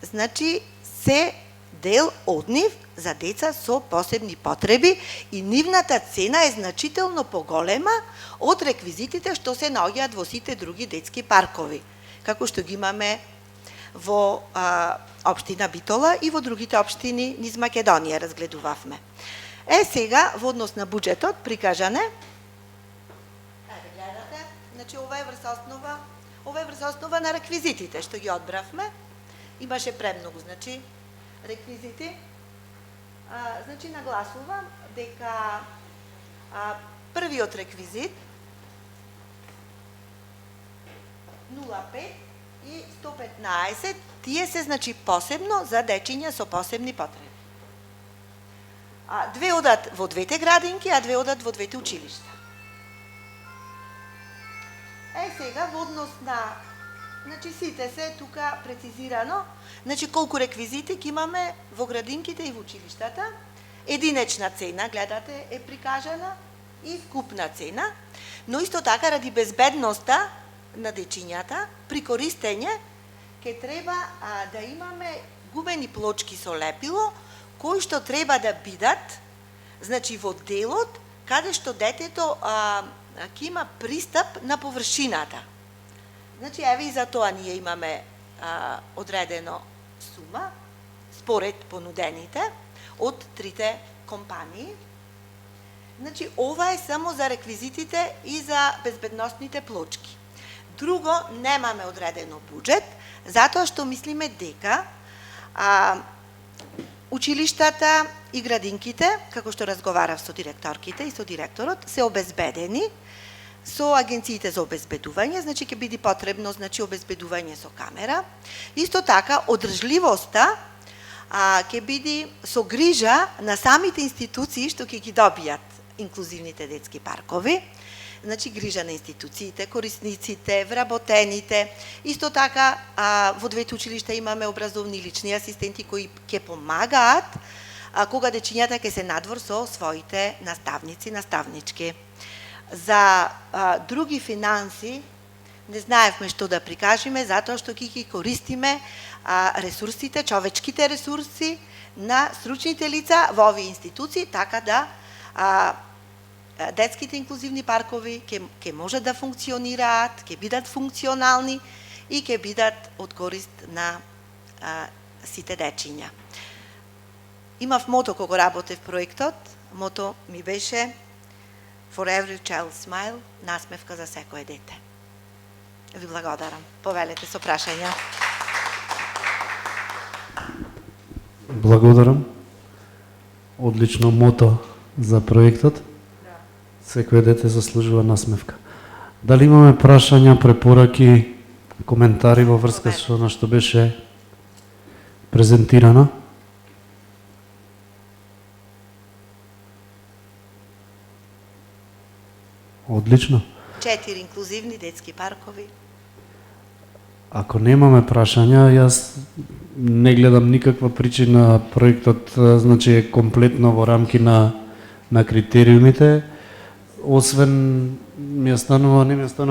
значи, се дел од нив за деца со посебни потреби и нивната цена е значително поголема од реквизитите што се наоѓаат во сите други детски паркови, како што ги имаме во општина Битола и во другите општини низ Македонија разгледувавме. Сега, во однос на буџетот, прикажане, гледате, значи ова е врз основа на реквизитите што ги одбравме. Имаше премногу, значи, реквизити. Значи, нагласувам дека првиот реквизит 05 и 115, тие се, значи, посебно за дечиња со посебни потреби. Две одат во двете градинки, а две одат во двете училишта. Сега, во однос на, значи, сите се тука прецизирано, значи, колку реквизити ќе имаме во градинките и во училиштата, единечна цена, гледате, е прикажана и вкупна цена, но исто така, ради безбедноста на дечињата, при користење, ќе треба да имаме губени плочки со лепило, кои што треба да бидат, значи, во делот, каде што детето ќе има пристап на површината. Значи, еве и за тоа ние имаме одредено сума, според понудените, од трите компании. Значи, ова е само за реквизитите и за безбедносните плочки. Друго, немаме одредено буџет, затоа што мислиме дека училиштата и градинките, како што разговарав со директорките и со директорот, се обезбедени со агенциите за обезбедување, значи ќе биде потребно обезбедување со камера. Исто така, одржливоста ќе биде со грижа на самите институции што ќе ги добијат инклузивните детски паркови, значи грижа на институциите, корисниците, вработените. Исто така, во двете училишта имаме образовни лични асистенти кои ќе помагаат кога дечињата ќе се надвор со своите наставници, наставнички. За други финанси не знаевме што да прикажеме, затоа што ќе ги користиме ресурсите, човечките ресурси на стручните лица во овие институции, така да детските инклузивни паркови ќе можат да функционираат, ќе бидат функционални и ќе бидат од корист на сите дечиња. Имав мото кога работев проектот, мото ми беше For every child smile, насмевка за секое дете. Ви благодарам. Повелете со прашања. Благодарам. Одлично мото за проектот. Секој дете заслужува насмевка. Дали имаме прашања, препораки, коментари во врска со она што беше презентирано? Одлично. 4 инклузивни детски паркови. Ако немаме прашања, јас не гледам никаква причина. Проектот значи е комплетно во рамки на критериумите. Освен не ми останува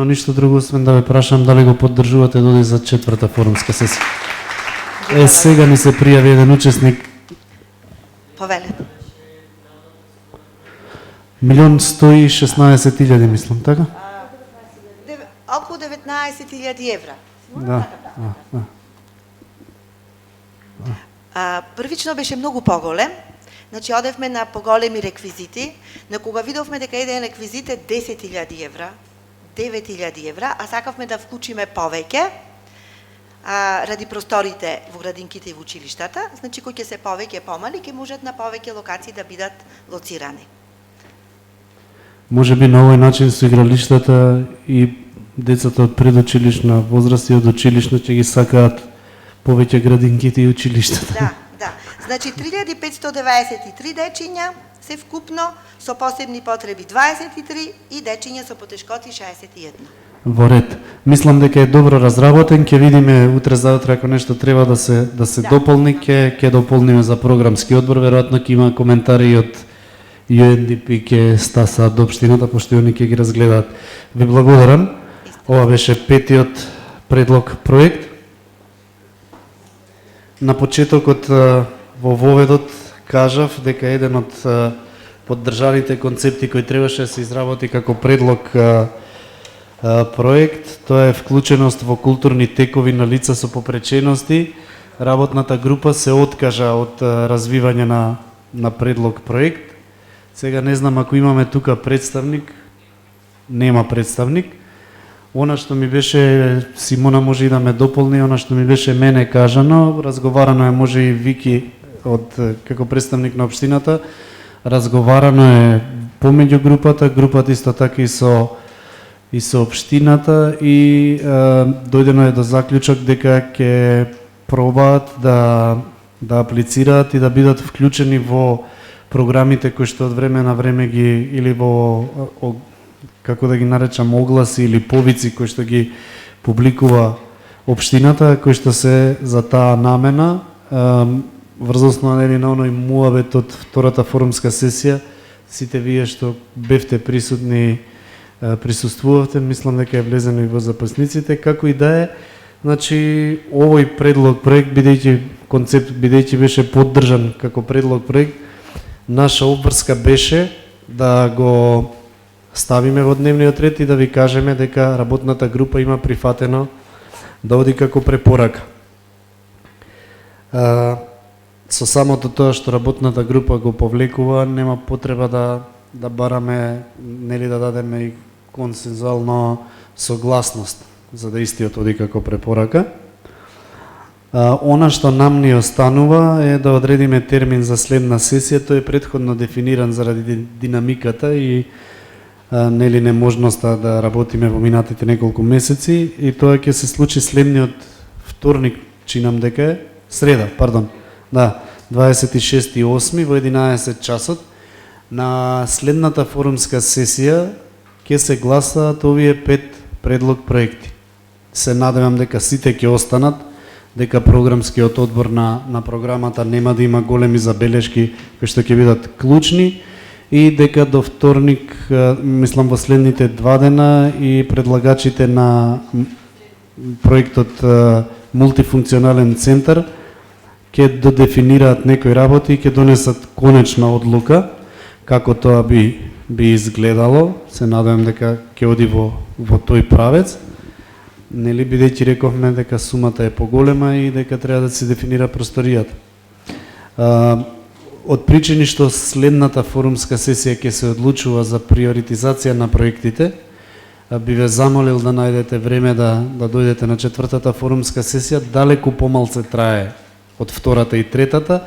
ништо друго, освен да ве прашам дали го поддржувате доди за 4-та форумска сесија. Сега ни се пријави еден учесник. Повелете. 1.116.000, мислам, така? Околу 19.000 евра. Да. Првично беше многу поголем. Значи, одевме на поголеми реквизити, на кога видовме дека еден реквизит е 10.000 евра, 9.000 евра, а сакавме да вклучиме повеќе, ради просторите во градинките и во училиштата, значи кои ќе се повеќе помали, ќе можат на повеќе локации да бидат лоцирани. Може би на овој начин со игралиштата и децата од предучилишна возраст и од училишна ќе ги сакаат повеќе градинките и училиштата. Да. Значи 3593 дечиња се вкупно, со посебни потреби 23 и дечиња со потешкоти 61. Во ред. Мислам дека е добро разработен, ќе видиме утре заутре ако нешто треба да се дополни, ќе дополниме за програмски одбор, веројатно ќе има коментари и од UNDP ќе стасаат до општината, пошто они ќе ги разгледаат. Ви благодарам. Ова беше 5-тиот предлог проект. На почетокот во воведот кажав дека еден од поддржаните концепти кои требаше да се изработи како предлог проект, тоа е вклученост во културни текови на лица со попречености. Работната група се откажа од развивање на предлог проект. Сега не знам ако имаме тука представник, нема представник. Она што ми беше, Симона може и да ме дополни, она што ми беше мене кажано, разговарано е, може и Вики како представник на општината, разговарано е помеѓу групата исто така и со општината и дојдено е до заклучок дека ќе пробаат да аплицираат и да бидат вклучени во програмите кои што од време на време ги или во како да ги наречам огласи или повици кои што ги публикува општината, кои што се за таа намена. Врз основа на оној муабет од втората форумска сесија, сите вие што бевте присутни, присуствувавте, мислам дека е влезено и во записниците, како и да е. Значи, овој предлог проект, бидејќи беше поддржан како предлог проект, наша обврска беше да го ставиме во дневниот ред и да ви кажеме дека работната група има прифатено да оди како препорака. Со самото тоа што работната група го повлекува, нема потреба да бараме, нели да дадеме и консензуално согласност за да истиот оди како препорака. Она што нам ни останува е да одредиме термин за следна сесија, тој е претходно дефиниран заради динамиката и нели неможноста да работиме во минатите неколку месеци, и тоа ќе се случи следниот вторник, чинам дека е среда, пардон. Да, 26.8. во 11 часот на следната форумска сесија ќе се гласаат овие 5 предлог проекти. Се надевам дека сите ќе останат, дека програмскиот одбор на програмата нема да има големи забелешки кои што ќе бидат клучни, и дека до вторник, мислам во следните 2 дена, и предлагачите на проектот мултифункционален центар ќе додефинираат некои работи и ќе донесат конечна одлука како тоа би изгледало. Се надевам дека ќе оди во тој правец. Нели, бидејќи рековме дека сумата е поголема и дека треба да се дефинира просторијата. Од причини што следната форумска сесија ќе се одлучува за приоритизација на проектите, би ве замолил да најдете време да дојдете на четвртата форумска сесија. Далеку помалце трае од втората и третата,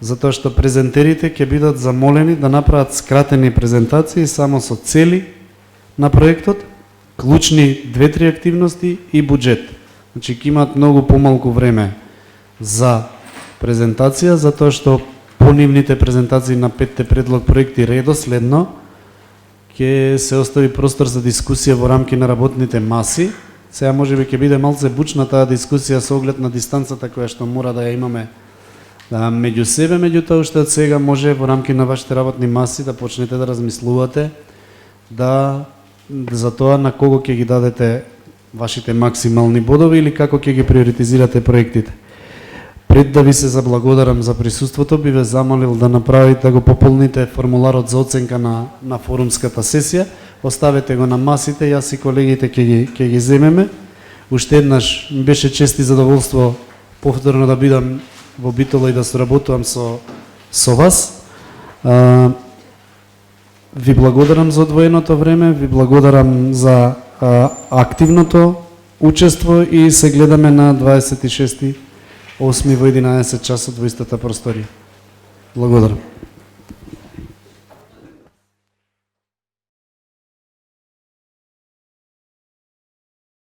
затоа што презентерите ќе бидат замолени да направат скратени презентации само со цели на проектот, клучни 2-3 активности и буџет. Значи ќе имаат многу помалку време за презентација, затоа што понивните презентации на 5 предлог проекти редоследно ќе се остави простор за дискусија во рамки на работните маси. Сега можеби ќе биде малце бучна таа дискусија со оглед на дистанцата која што мора да ја имаме меѓу себе, меѓутоа уште од сега може во рамки на вашите работни маси да почнете да размислувате за тоа на кого ќе ги дадете вашите максимални бодови или како ќе ги приоритизирате проектите. Пред да ви се заблагодарам за присуството, би ве замолил да направите, да го пополните формуларот за оценка на форумската сесија. Оставете го на масите, јас и колегите ќе ги земеме. Уште еднаш беше чест и задоволство повторно да бидам во Битола и да соработувам со вас. Ви благодарам за одвоеното време, ви благодарам за активното учество и се гледаме на 26.8. во 11 часот во истата просторија. Благодарам.